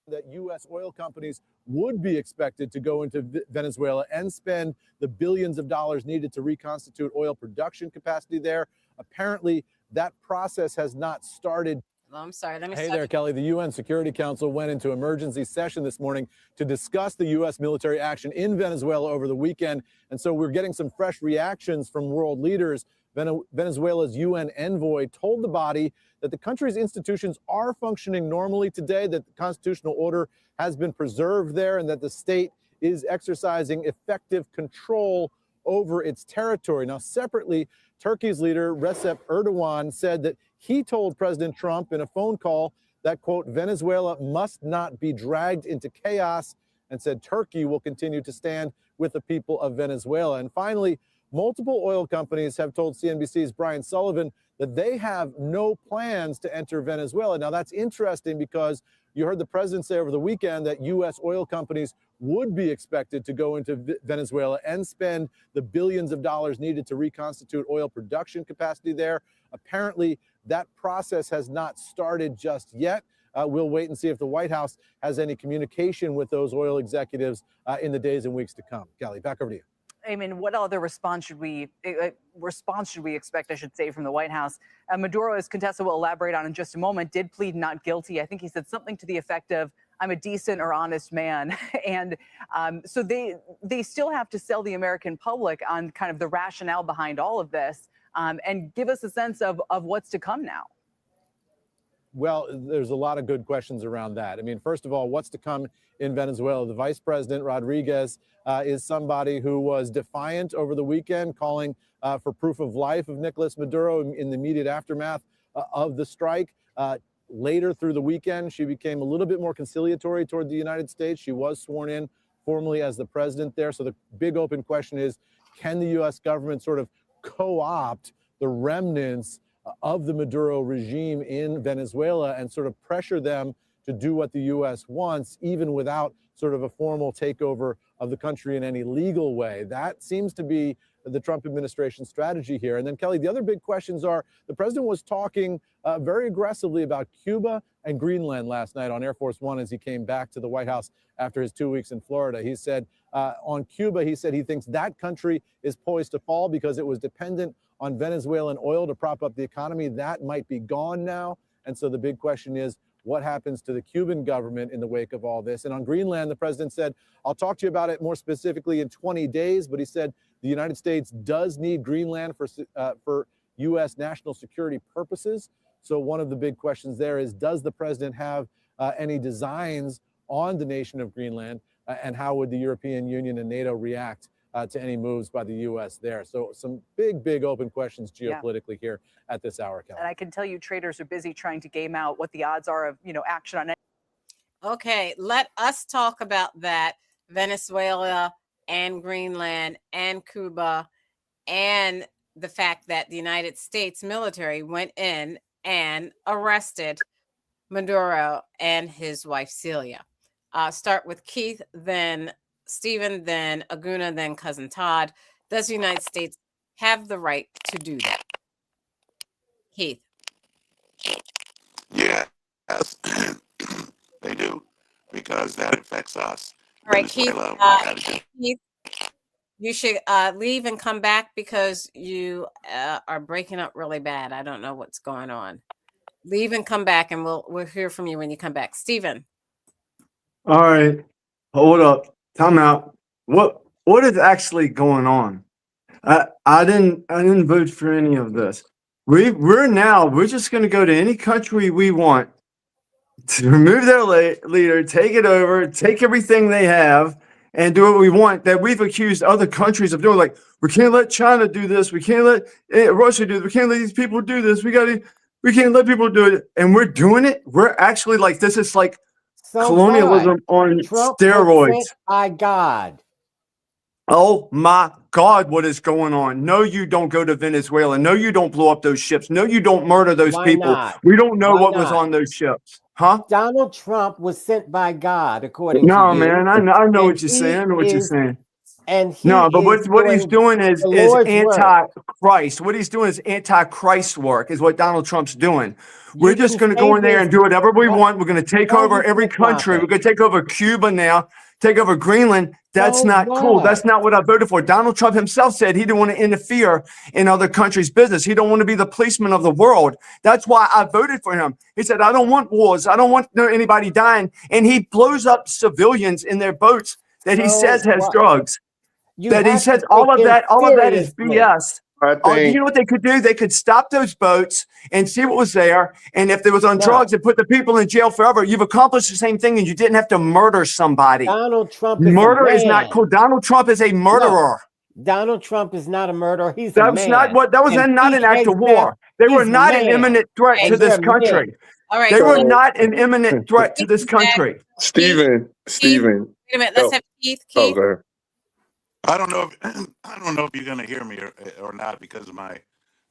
That U.S. oil companies would be expected to go into Venezuela and spend the billions of dollars needed to reconstitute oil production capacity there. Apparently, that process has not started. I'm sorry. Let me Hey there, Kelly. The UN Security Council went into emergency session this morning to discuss the U.S. military action in Venezuela over the weekend. And so we're getting some fresh reactions from world leaders. Venezuela's UN envoy told the body that the country's institutions are functioning normally today, that the constitutional order has been preserved there, and that the state is exercising effective control over its territory. Now, separately, Turkey's leader, Recep Erdogan, said that he told President Trump in a phone call that, quote, Venezuela must not be dragged into chaos, and said Turkey will continue to stand with the people of Venezuela. And finally, multiple oil companies have told CNBC's Brian Sullivan that they have no plans to enter Venezuela. Now, that's interesting because you heard the president say over the weekend that U.S. oil companies would be expected to go into Venezuela and spend the billions of dollars needed to reconstitute oil production capacity there. Apparently, that process has not started just yet. We'll wait and see if the White House has any communication with those oil executives in the days and weeks to come. Kelly, back over to you. Eamon, what other response should we expect, I should say, from the White House? Maduro, as Contessa will elaborate on in just a moment, did plead not guilty. I think he said something to the effect of, I'm a decent or honest man. And so they still have to sell the American public on kind of the rationale behind all of this and give us a sense of what's to come now. Well, there's a lot of good questions around that. I mean, first of all, what's to come in Venezuela? The Vice President, Rodriguez, is somebody who was defiant over the weekend, calling for proof of life of Nicolas Maduro in the immediate aftermath of the strike. Later through the weekend, she became a little bit more conciliatory toward the United States. She was sworn in formally as the president there. So the big open question is, can the U.S. government sort of co-opt the remnants of the Maduro regime in Venezuela and sort of pressure them to do what the U.S. wants, even without sort of a formal takeover of the country in any legal way? That seems to be the Trump administration strategy here. And then, Kelly, the other big questions are, the president was talking very aggressively about Cuba and Greenland last night on Air Force One as he came back to the White House after his 2 weeks in Florida. He said on Cuba, he said he thinks that country is poised to fall because it was dependent on Venezuelan oil to prop up the economy. That might be gone now. And so the big question is, what happens to the Cuban government in the wake of all this? And on Greenland, the president said, I'll talk to you about it more specifically in 20 days. But he said the United States does need Greenland for U.S. national security purposes. So one of the big questions there is, does the president have any designs on the nation of Greenland? And how would the European Union and NATO react to any moves by the U.S. there? So some big open questions geopolitically here at this hour, Kelly. And I can tell you traders are busy trying to game out what the odds are of, action on it. Okay, let us talk about that. Venezuela and Greenland and Cuba, and the fact that the United States military went in and arrested Maduro and his wife, Celia. Start with Keith, then Stephen, then Aguna, then Cousin Todd. Does the United States have the right to do that? Keith. Yes, they do, because that affects us. All right, Keith, Keith, you should leave and come back because you are breaking up really bad. I don't know what's going on. Leave and come back, and we'll hear from you when you come back. Stephen. All right, hold up, time out. What is actually going on? I didn't vote for any of this. We're just going to go to any country we want to remove their leader, take it over, take everything they have, and do what we want, that we've accused other countries of doing. Like, we can't let China do this, we can't let Russia do this, we can't let these people do this, we can't let people do it, and we're doing it. We're actually like, this is like colonialism on steroids. By God. Oh my God, what is going on? No, you don't go to Venezuela. No, you don't blow up those ships. No, you don't murder those people. Not? We don't know Why what not? was on those ships. Huh? Donald Trump was sent by God, according to No, you. man, I know what you're saying. I know what you're saying. And no, but what he's doing is anti-Christ. What he's doing is anti-Christ work, is what Donald Trump's doing. We're just going to go in there and do whatever we want. We're going to take over every country. We're going to take over Cuba now, take over Greenland. That's not cool. That's not what I voted for. Donald Trump himself said he didn't want to interfere in other countries' business. He don't want to be the policeman of the world. That's why I voted for him. He said, I don't want wars. I don't want anybody dying. And he blows up civilians in their boats that he says has drugs. That he says all of that is BS. You know what they could do? They could stop those boats and see what was there. And if there was on drugs and put the people in jail forever, you've accomplished the same thing, and you didn't have to murder somebody. Donald Trump murder is not cool. Donald Trump is a murderer. No, Donald Trump is not a murderer. He's that was not what that was not an act of war. They were not an imminent threat to this country. All right, they were not an imminent threat to this country. Stephen. Wait a minute, let's have Keith. Keith. I don't know if you're gonna hear me or not because of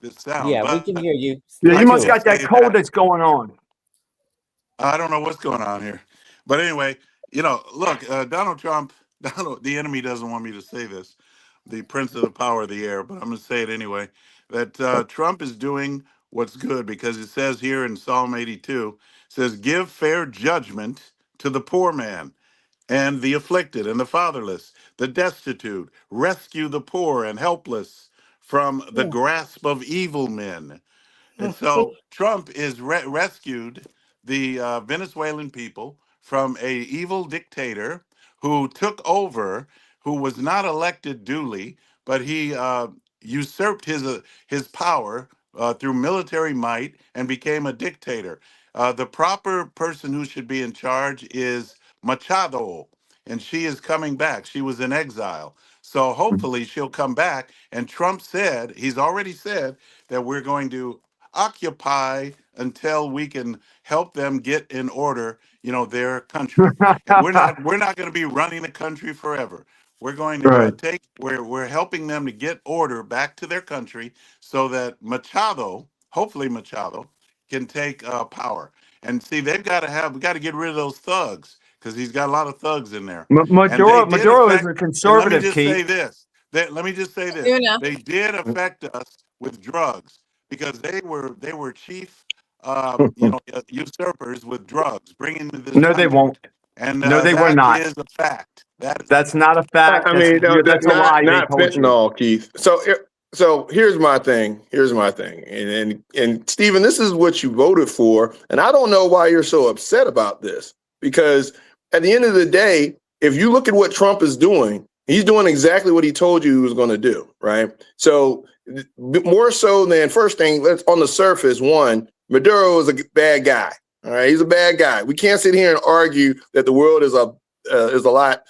this sound. Yeah, we can hear you. Yeah, you must got that cold that's going on. I don't know what's going on here, but anyway, look, Donald Trump, the enemy doesn't want me to say this, the prince of the power of the air, but I'm gonna say it anyway. That Trump is doing what's good, because it says here in Psalm 82, says, "Give fair judgment to the poor man, and the afflicted and the fatherless, the destitute, rescue the poor and helpless from the grasp of evil men." And so Trump is rescued the Venezuelan people from a evil dictator who took over, who was not elected duly, but he usurped his power through military might and became a dictator. The proper person who should be in charge is Machado, and she is coming back. She was in exile. So hopefully she'll come back. And Trump said, he's already said, that we're going to occupy until we can help them get in order, their country. And we're not going to be running the country forever. We're going to Right. we're helping them to get order back to their country so that hopefully Machado, can take power. And see, we got to get rid of those thugs because he's got a lot of thugs in there. And they did Maduro is affect, a and conservative, Keith. let me just say this. Una. They did affect us with drugs because they were chief usurpers with drugs, bringing to this No, they country. won't. And No, they were that not. is a fact. That's not a fact. I mean, That's a lie. They not told you. fentanyl, Keith. So here's my thing. And Stephen, this is what you voted for, and I don't know why you're so upset about this, because at the end of the day, if you look at what Trump is doing, he's doing exactly what he told you he was going to do, right? So more so than first thing, let's on the surface, one, Maduro is a bad guy. All right, he's a bad guy. We can't sit here and argue that the world is a lot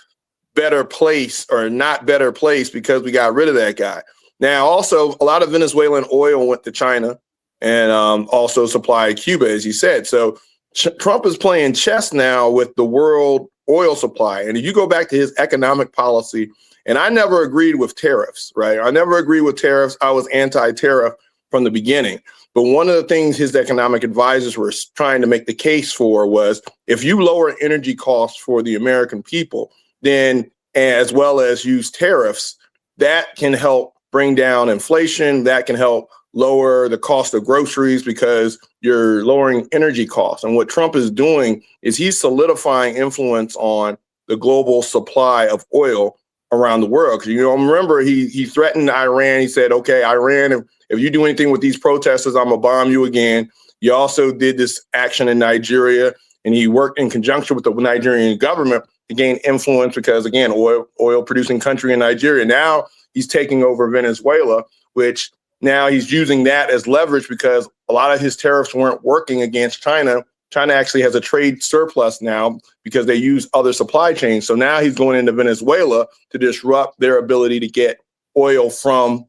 better place or not better place because we got rid of that guy. Now, also, a lot of Venezuelan oil went to China and also supplied Cuba, as you said. So Trump is playing chess now with the world oil supply. And if you go back to his economic policy, and I never agreed with tariffs, right? I never agreed with tariffs. I was anti-tariff from the beginning. But one of the things his economic advisors were trying to make the case for was if you lower energy costs for the American people, then as well as use tariffs, that can help bring down inflation. That can help lower the cost of groceries because you're lowering energy costs. And what Trump is doing is he's solidifying influence on the global supply of oil around the world. Because, remember, he threatened Iran. He said, okay, Iran, if you do anything with these protesters, I'm going to bomb you again. He also did this action in Nigeria, and he worked in conjunction with the Nigerian government to gain influence because, again, oil producing country in Nigeria. Now he's taking over Venezuela, which now he's using that as leverage because a lot of his tariffs weren't working against China. China actually has a trade surplus now because they use other supply chains. So now he's going into Venezuela to disrupt their ability to get oil from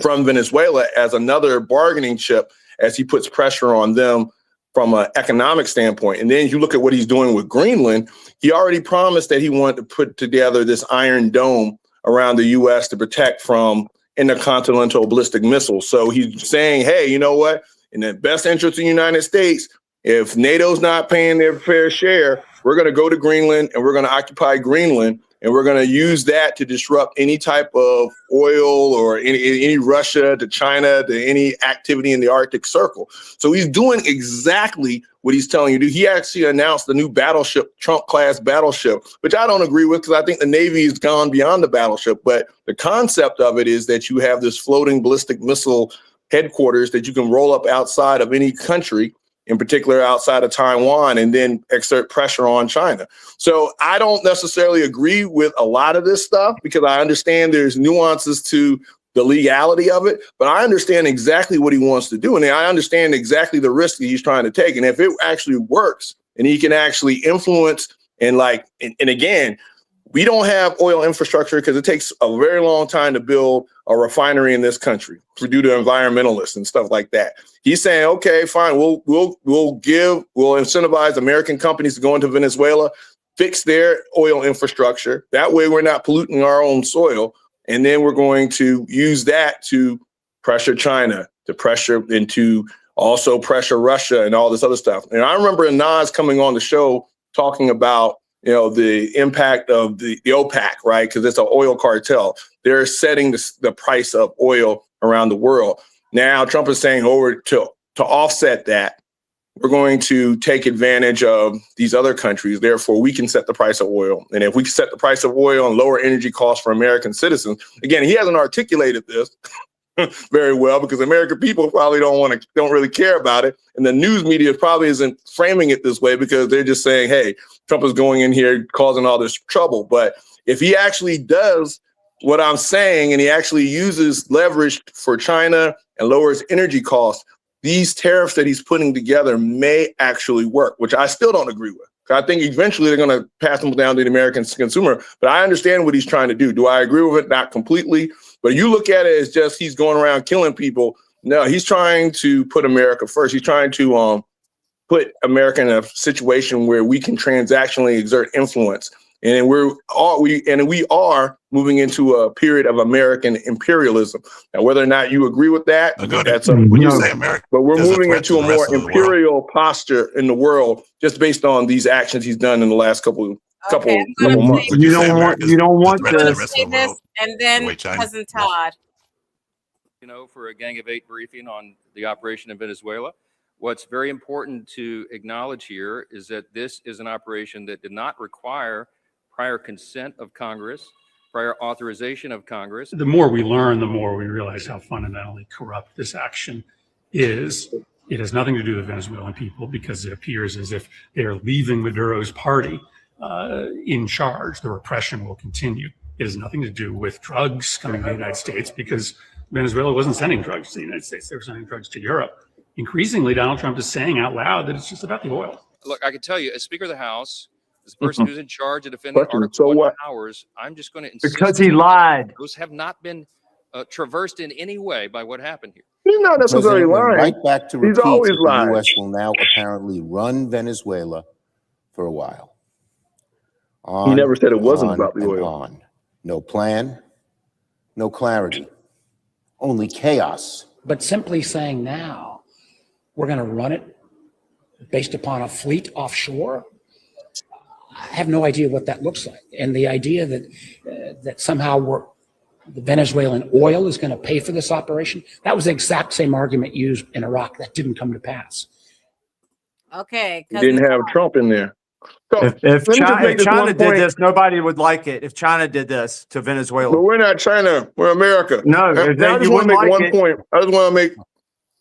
Venezuela as another bargaining chip as he puts pressure on them from an economic standpoint. And then you look at what he's doing with Greenland. He already promised that he wanted to put together this iron dome around the U.S. to protect from intercontinental ballistic missiles. So he's saying, hey, you know what? In the best interest of the United States, if NATO's not paying their fair share, we're going to go to Greenland and we're going to occupy Greenland. And we're going to use that to disrupt any type of oil or any Russia to China to any activity in the Arctic Circle. So he's doing exactly what he's telling you to do. He actually announced the new battleship, Trump-class battleship, which I don't agree with because I think the Navy has gone beyond the battleship. But the concept of it is that you have this floating ballistic missile headquarters that you can roll up outside of any country, in particular outside of Taiwan, and then exert pressure on China. So I don't necessarily agree with a lot of this stuff because I understand there's nuances to the legality of it, but I understand exactly what he wants to do. And I understand exactly the risk that he's trying to take. And if it actually works and he can actually influence and again, we don't have oil infrastructure because it takes a very long time to build a refinery in this country due to environmentalists and stuff like that. He's saying, okay, fine, we'll incentivize American companies to go into Venezuela, fix their oil infrastructure. That way we're not polluting our own soil. And then we're going to use that to pressure China, to pressure and to also pressure Russia and all this other stuff. And I remember Nas coming on the show talking about the impact of the OPEC, right? Because it's an oil cartel. They're setting the price of oil around the world. Now Trump is saying to offset that, we're going to take advantage of these other countries. Therefore, we can set the price of oil. And if we set the price of oil and lower energy costs for American citizens, again, he hasn't articulated this very well because American people probably don't really care about it. And the news media probably isn't framing it this way because they're just saying, hey, Trump is going in here causing all this trouble. But if he actually does what I'm saying and he actually uses leverage for China and lowers energy costs, these tariffs that he's putting together may actually work, which I still don't agree with. I think eventually they're going to pass them down to the American consumer, but I understand what he's trying to do. Do I agree with it? Not completely, but you look at it as just he's going around killing people. No, he's trying to put America first. He's trying to put America in a situation where we can transactionally exert influence. And we are moving into a period of American imperialism. Now, whether or not you agree with that, that's up to you. But we're moving into a more imperial posture in the world just based on these actions he's done in the last couple months. You don't want this. Say this, and then cousin Todd. For a Gang of Eight briefing on the operation in Venezuela. What's very important to acknowledge here is that this is an operation that did not require prior consent of Congress, prior authorization of Congress. The more we learn, the more we realize how fundamentally corrupt this action is. It has nothing to do with Venezuelan people because it appears as if they are leaving Maduro's party in charge. The repression will continue. It has nothing to do with drugs coming to the United States because Venezuela wasn't sending drugs to the United States. They were sending drugs to Europe. Increasingly, Donald Trump is saying out loud that it's just about the oil. Look, I can tell you, as Speaker of the House, as the person who's in charge of defending Article 1 powers, I'm just going to insist. Because he lied. Those have not been traversed in any way by what happened here. He's not necessarily lying. Right back to He's repeat always that lying. the U.S. will now apparently run Venezuela for a while. He never said it wasn't about the oil. On. No plan, no clarity, only chaos. But simply saying now we're going to run it based upon a fleet offshore, I have no idea what that looks like. And the idea that somehow the Venezuelan oil is going to pay for this operation, that was the exact same argument used in Iraq. That didn't come to pass. Okay. He didn't have Trump in there. So, If China did this, nobody would like it. If China did this to Venezuela. But we're not China. We're America. No, I just want to make one point. I just want to make,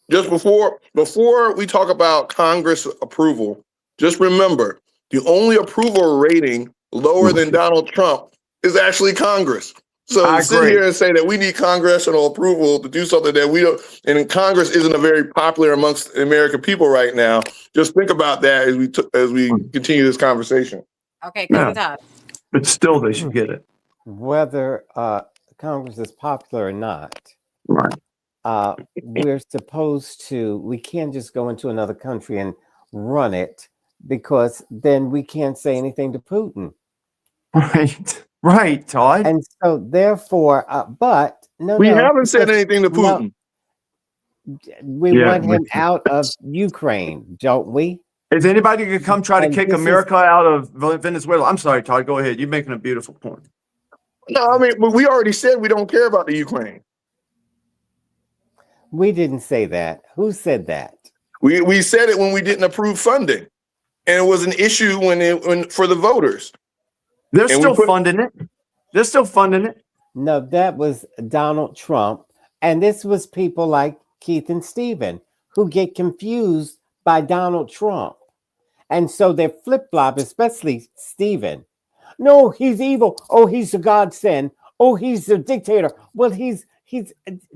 just before we talk about Congress approval, just remember, the only approval rating lower than Donald Trump is actually Congress. So I sit agree. here and say that we need congressional approval to do something that we don't, and Congress isn't a very popular amongst the American people right now. Just think about that as we continue this conversation. Okay, cousin Todd. But still, they should get it. Whether Congress is popular or not, right? We're supposed to. We can't just go into another country and run it because then we can't say anything to Putin. Right, Todd. And so, therefore, but we haven't said anything to Putin. We want him out of Ukraine, don't we? Is anybody going to come try to kick America out of Venezuela? I'm sorry, Todd. Go ahead. You're making a beautiful point. No, I mean, but we already said we don't care about the Ukraine. We didn't say that. Who said that? We said it when we didn't approve funding, and it was an issue when for the voters. They're still funding it. They're still funding it. No, that was Donald Trump. And this was people like Keith and Stephen who get confused by Donald Trump. And so they flip-flop, especially Stephen. No, he's evil. Oh, he's a godsend. Oh, he's a dictator. Well, he's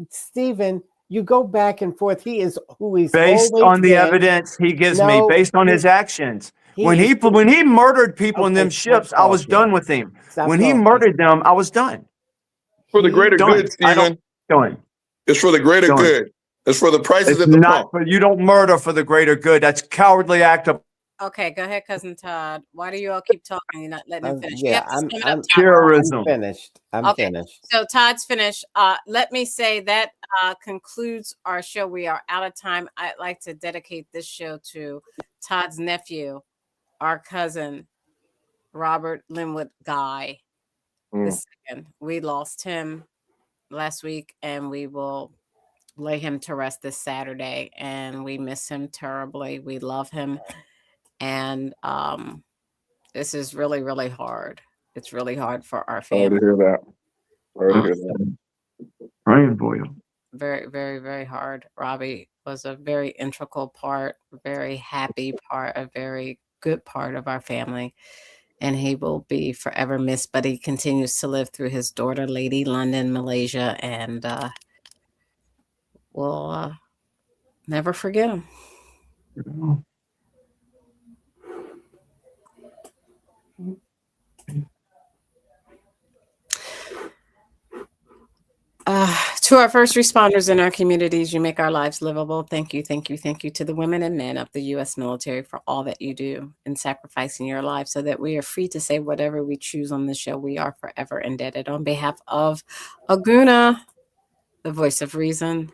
Stephen, you go back and forth. He is who he's based always on the been. evidence he gives me, based on his actions. When he murdered people in them ships, I was done with him. When he murdered them, I was done. For the greater good, Stephen. It's for the greater good. It's for the prices at the pump. But you don't murder for the greater good. That's cowardly act of. Okay, go ahead, cousin Todd. Why do you all keep talking? You're not letting him finish. Yeah, I'm terrorism. Finished. I'm finished. So Todd's finished. Let me say that concludes our show. We are out of time. I'd like to dedicate this show to Todd's nephew, our cousin, Robert Linwood Guy. The second. We lost him last week, and we will lay him to rest this Saturday. And we miss him terribly. We love him. And this is really, really hard. It's really hard for our family. Sorry to hear that. Sorry to hear that. Praying for you. Very, very, very hard. Robbie was a very integral part, very happy part, a very good part of our family. And he will be forever missed, but he continues to live through his daughter, Lady London, Malaysia, and we'll never forget him. To our first responders in our communities, you make our lives livable. Thank you, thank you, thank you to the women and men of the U.S. military for all that you do in sacrificing your lives so that we are free to say whatever we choose on this show. We are forever indebted. On behalf of Aguna, the voice of reason,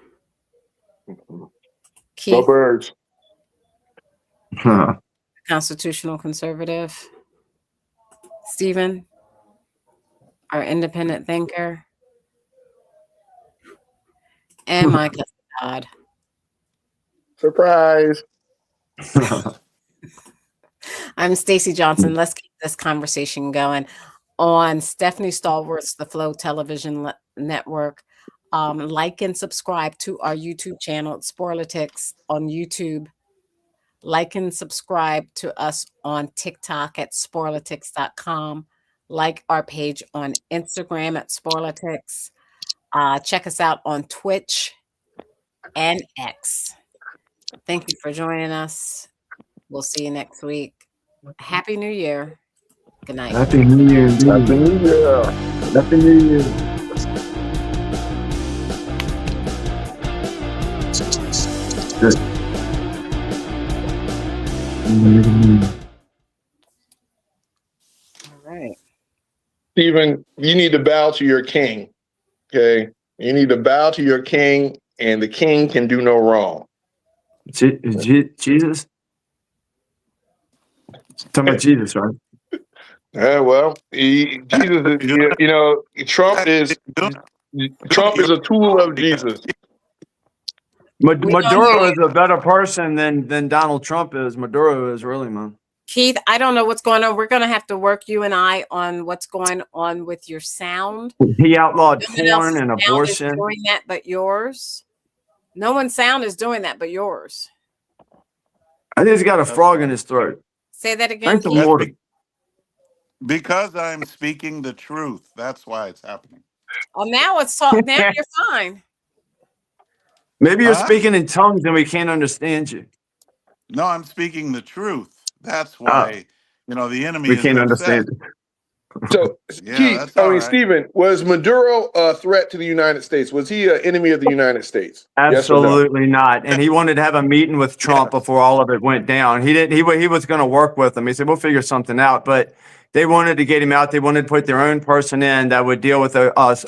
Keith, birds. constitutional conservative, Stephen, our independent thinker, and my cousin Todd. Surprise. I'm Stacey Johnson. Let's keep this conversation going on Stephanie Stallworth's The Flow Television Network. Like and subscribe to our YouTube channel, Sporlitiks on YouTube. Like and subscribe to us on TikTok at sporlitiks.com. Like our page on Instagram at Sporlitiks. Check us out on Twitch and X. Thank you for joining us. We'll see you next week. Happy New Year. Good night. Happy New Year. Happy New Year. Happy New Year. All right. Stephen, you need to bow to your king. Okay? You need to bow to your king, and the king can do no wrong. Jesus? Talking about Jesus, right? Well, Jesus is, you know, Trump is a tool of Jesus. Maduro is a better person than Donald Trump is. Maduro is really, man. Keith, I don't know what's going on. We're going to have to work you and I on what's going on with your sound. He outlawed No one else's porn and sound is abortion. doing that but yours. No one's sound is doing that but yours. I think he's got a frog in his throat. Say that again. Drink some Keith. water. Because I'm speaking the truth. That's why it's happening. Oh, now it's now you're fine. Maybe you're speaking in tongues and we can't understand you. No, I'm speaking the truth. That's why, the enemy We is can't upset. understand it. So, Yeah, Keith, that's all right. Stephen, was Maduro a threat to the United States? Was he an enemy of the United States? Yes or no? Absolutely not. And he wanted to have a meeting with Trump before all of it went down. He didn't. He was going to work with him. He said, "We'll figure something out." But they wanted to get him out. They wanted to put their own person in that would deal with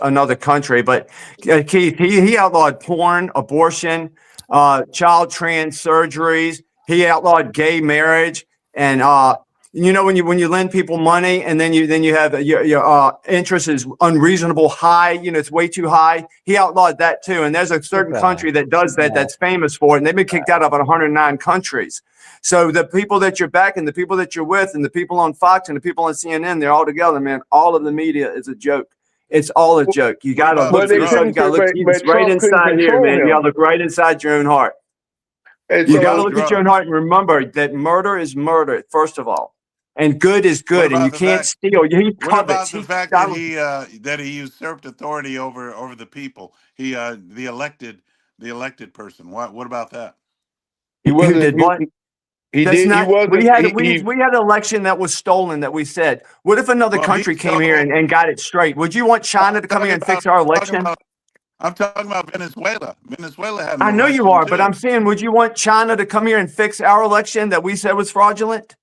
another country. But Keith, he outlawed porn, abortion, child trans surgeries. He outlawed gay marriage, and when you lend people money and then you have your interest is unreasonable high, it's way too high. He outlawed that too. And there's a certain country that does that, that's famous for it. And they've been kicked out of 109 countries. So the people that you're backing, the people that you're with, and the people on Fox and the people on CNN, they're all together, man. All of the media is a joke. It's all a joke. You got to look for yourself. You got to look right inside here, man. You got to look right inside your own heart. You got to look at your own heart and remember that murder is murder, first of all. And good is good, and you can't steal. He What about covets. the fact that he usurped authority over the people? He the elected person. What about that? He Who did what? He That's did. not, He wasn't. we had an election that was stolen that we said. What if another country came here and got it straight? Would you want China to come here and fix our election? I'm talking about Venezuela. Venezuela had. I know you are, but I'm saying, would you want China to come here and fix our election that we said was fraudulent?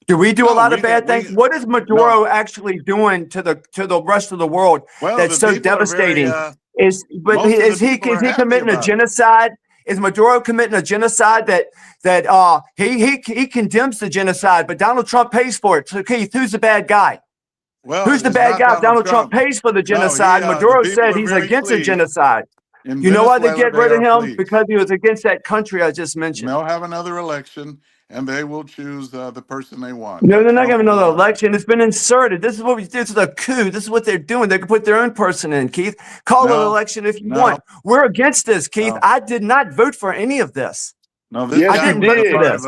Do we do a lot of bad things? What is Maduro actually doing to the rest of the world that's so devastating? Is he committing a genocide? Is Maduro committing a genocide that he condemns the genocide, but Donald Trump pays for it? So Keith, who's the bad guy? Well, who's the bad guy? Donald Trump pays for the genocide. Maduro said he's against the genocide. You know why they get rid of him? Because he was against that country I just mentioned. They'll have another election, and they will choose the person they want. No, they're not going to have another election. It's been inserted. This is what we do. This is a coup. This is what they're doing. They can put their own person in, Keith. Call it an election if you want. We're against this, Keith. I did not vote for any of this. No, I didn't vote for this.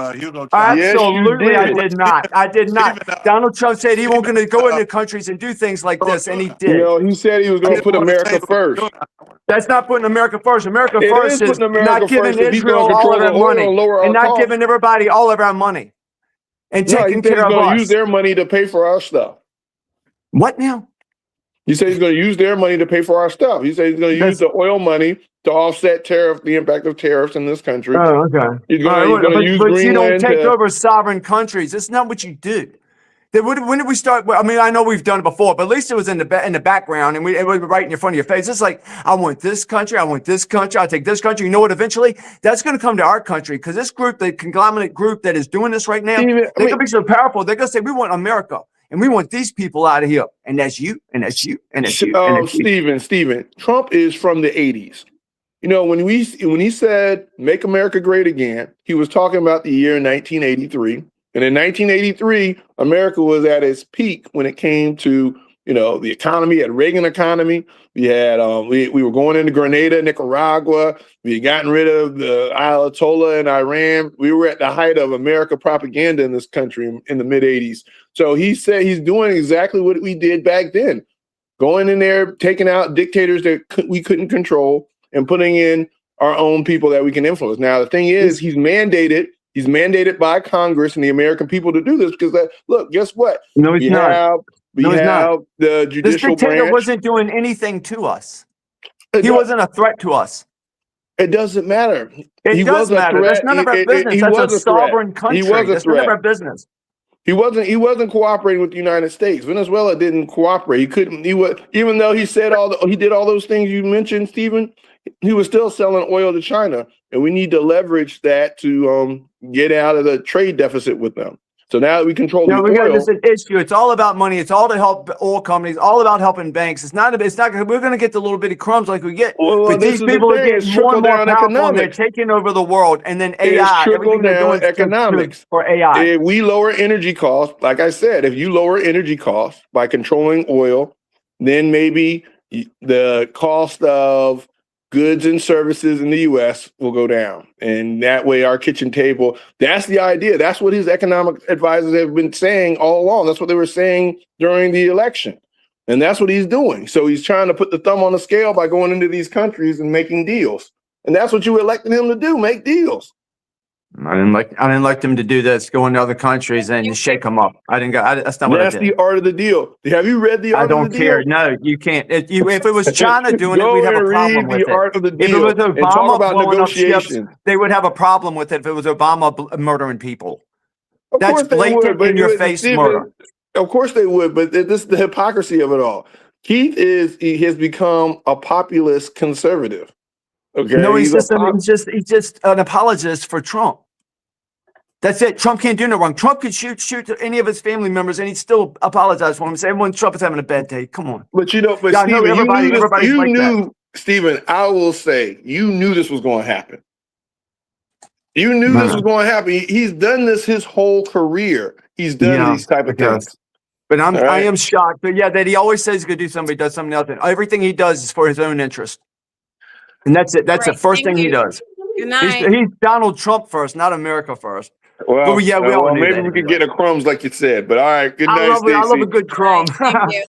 Absolutely, I did not. I did not. Donald Trump said he wasn't going to go into countries and do things like this, and he did. He said he was going to put America first. That's not putting America first. America It first is is putting America not giving first if he's Israel gonna all of control our the oil money and lower our and not costs. giving everybody all of our money and No, he taking said he's care of going to us. use their money to pay for our stuff. What now? He said he's going to use their money to pay for our stuff. He said he's going to use the oil money to offset the impact of tariffs in this country. Oh, okay. He's going to use but you don't Greenland take to, over sovereign countries. That's not what you do. When did we start? I mean, I know we've done it before, but at least it was in the background, and it was right in front of your face. It's like, I want this country, I want this country, I'll take this country. You know what? Eventually, that's going to come to our country, because this group, the conglomerate group that is doing this right now, they're going to be so powerful. They're going to say, we want America, and we want these people out of here, and that's you, and that's you, and that's you. And that's you. Steven, Trump is from the 80s. You know, when he said "Make America Great Again," he was talking about the year 1983. And in 1983, America was at its peak when it came to, you know, the economy. At Reagan economy, we had we were going into Grenada, Nicaragua. We had gotten rid of the Ayatollah in Iran. We were at the height of America propaganda in this country in the mid 80s. So he said he's doing exactly what we did back then, going in there, taking out dictators that we couldn't control, and putting in our own people that we can influence. Now the thing is, he's mandated by Congress and the American people to do this, because look, guess what? No, he's not. We have the judicial This dictator branch. wasn't doing anything to us. He wasn't a threat to us. It doesn't matter. It does matter. That's none of our business. That's a sovereign country. That's none of our business. He wasn't cooperating with the United States. Venezuela didn't cooperate. He couldn't. Even though he said he did all those things you mentioned, Stephen, he was still selling oil to China, and we need to leverage that to get out of the trade deficit with them. So now that we control the oil, this issue. It's all about money. It's all to help oil companies. All about helping banks. It's not. We're going to get the little bitty crumbs like we get. But these people are getting more and more powerful, and they're taking over the world. And then AI, everything they're doing economics for AI. If we lower energy costs, like I said, if you lower energy costs by controlling oil, then maybe the cost of goods and services in the U.S. will go down. And that way our kitchen table, that's the idea. That's what his economic advisors have been saying all along. That's what they were saying during the election. And that's what he's doing. So he's trying to put the thumb on the scale by going into these countries and making deals. And that's what you elected him to do, make deals. I didn't like him to do this, go into other countries and shake them up. That's not what I did. That's the art of the deal. Have you read the art of the deal? I don't care. No, you can't. If it was China doing it, we'd have a problem with it. Art of the deal. If it was Obama blowing up ships, negotiation. they would have a problem with it if it was Obama murdering people. Of That's course they blatant would, but in your face murder. Of course they would, but this is the hypocrisy of it all. Keith has become a populist conservative. Okay. No, he's just an apologist for Trump. That's it. Trump can't do no wrong. Trump could shoot any of his family members, and he'd still apologize for him. Say, everyone, Trump is having a bad day. Come on. But Steven, Steven, I will say, you knew this was going to happen. You knew this was going to happen. He's done this his whole career. He's done these type of things. But I am shocked. But yeah, that he always says he's going to do something, he does something else. And everything he does is for his own interest. And that's it. That's the first thing he does. Good night. He's Donald Trump first, not America first. Well, we all knew maybe that we could get a crumbs like you said. But all right, good night, Stacey. I love a good crumb. Thank you.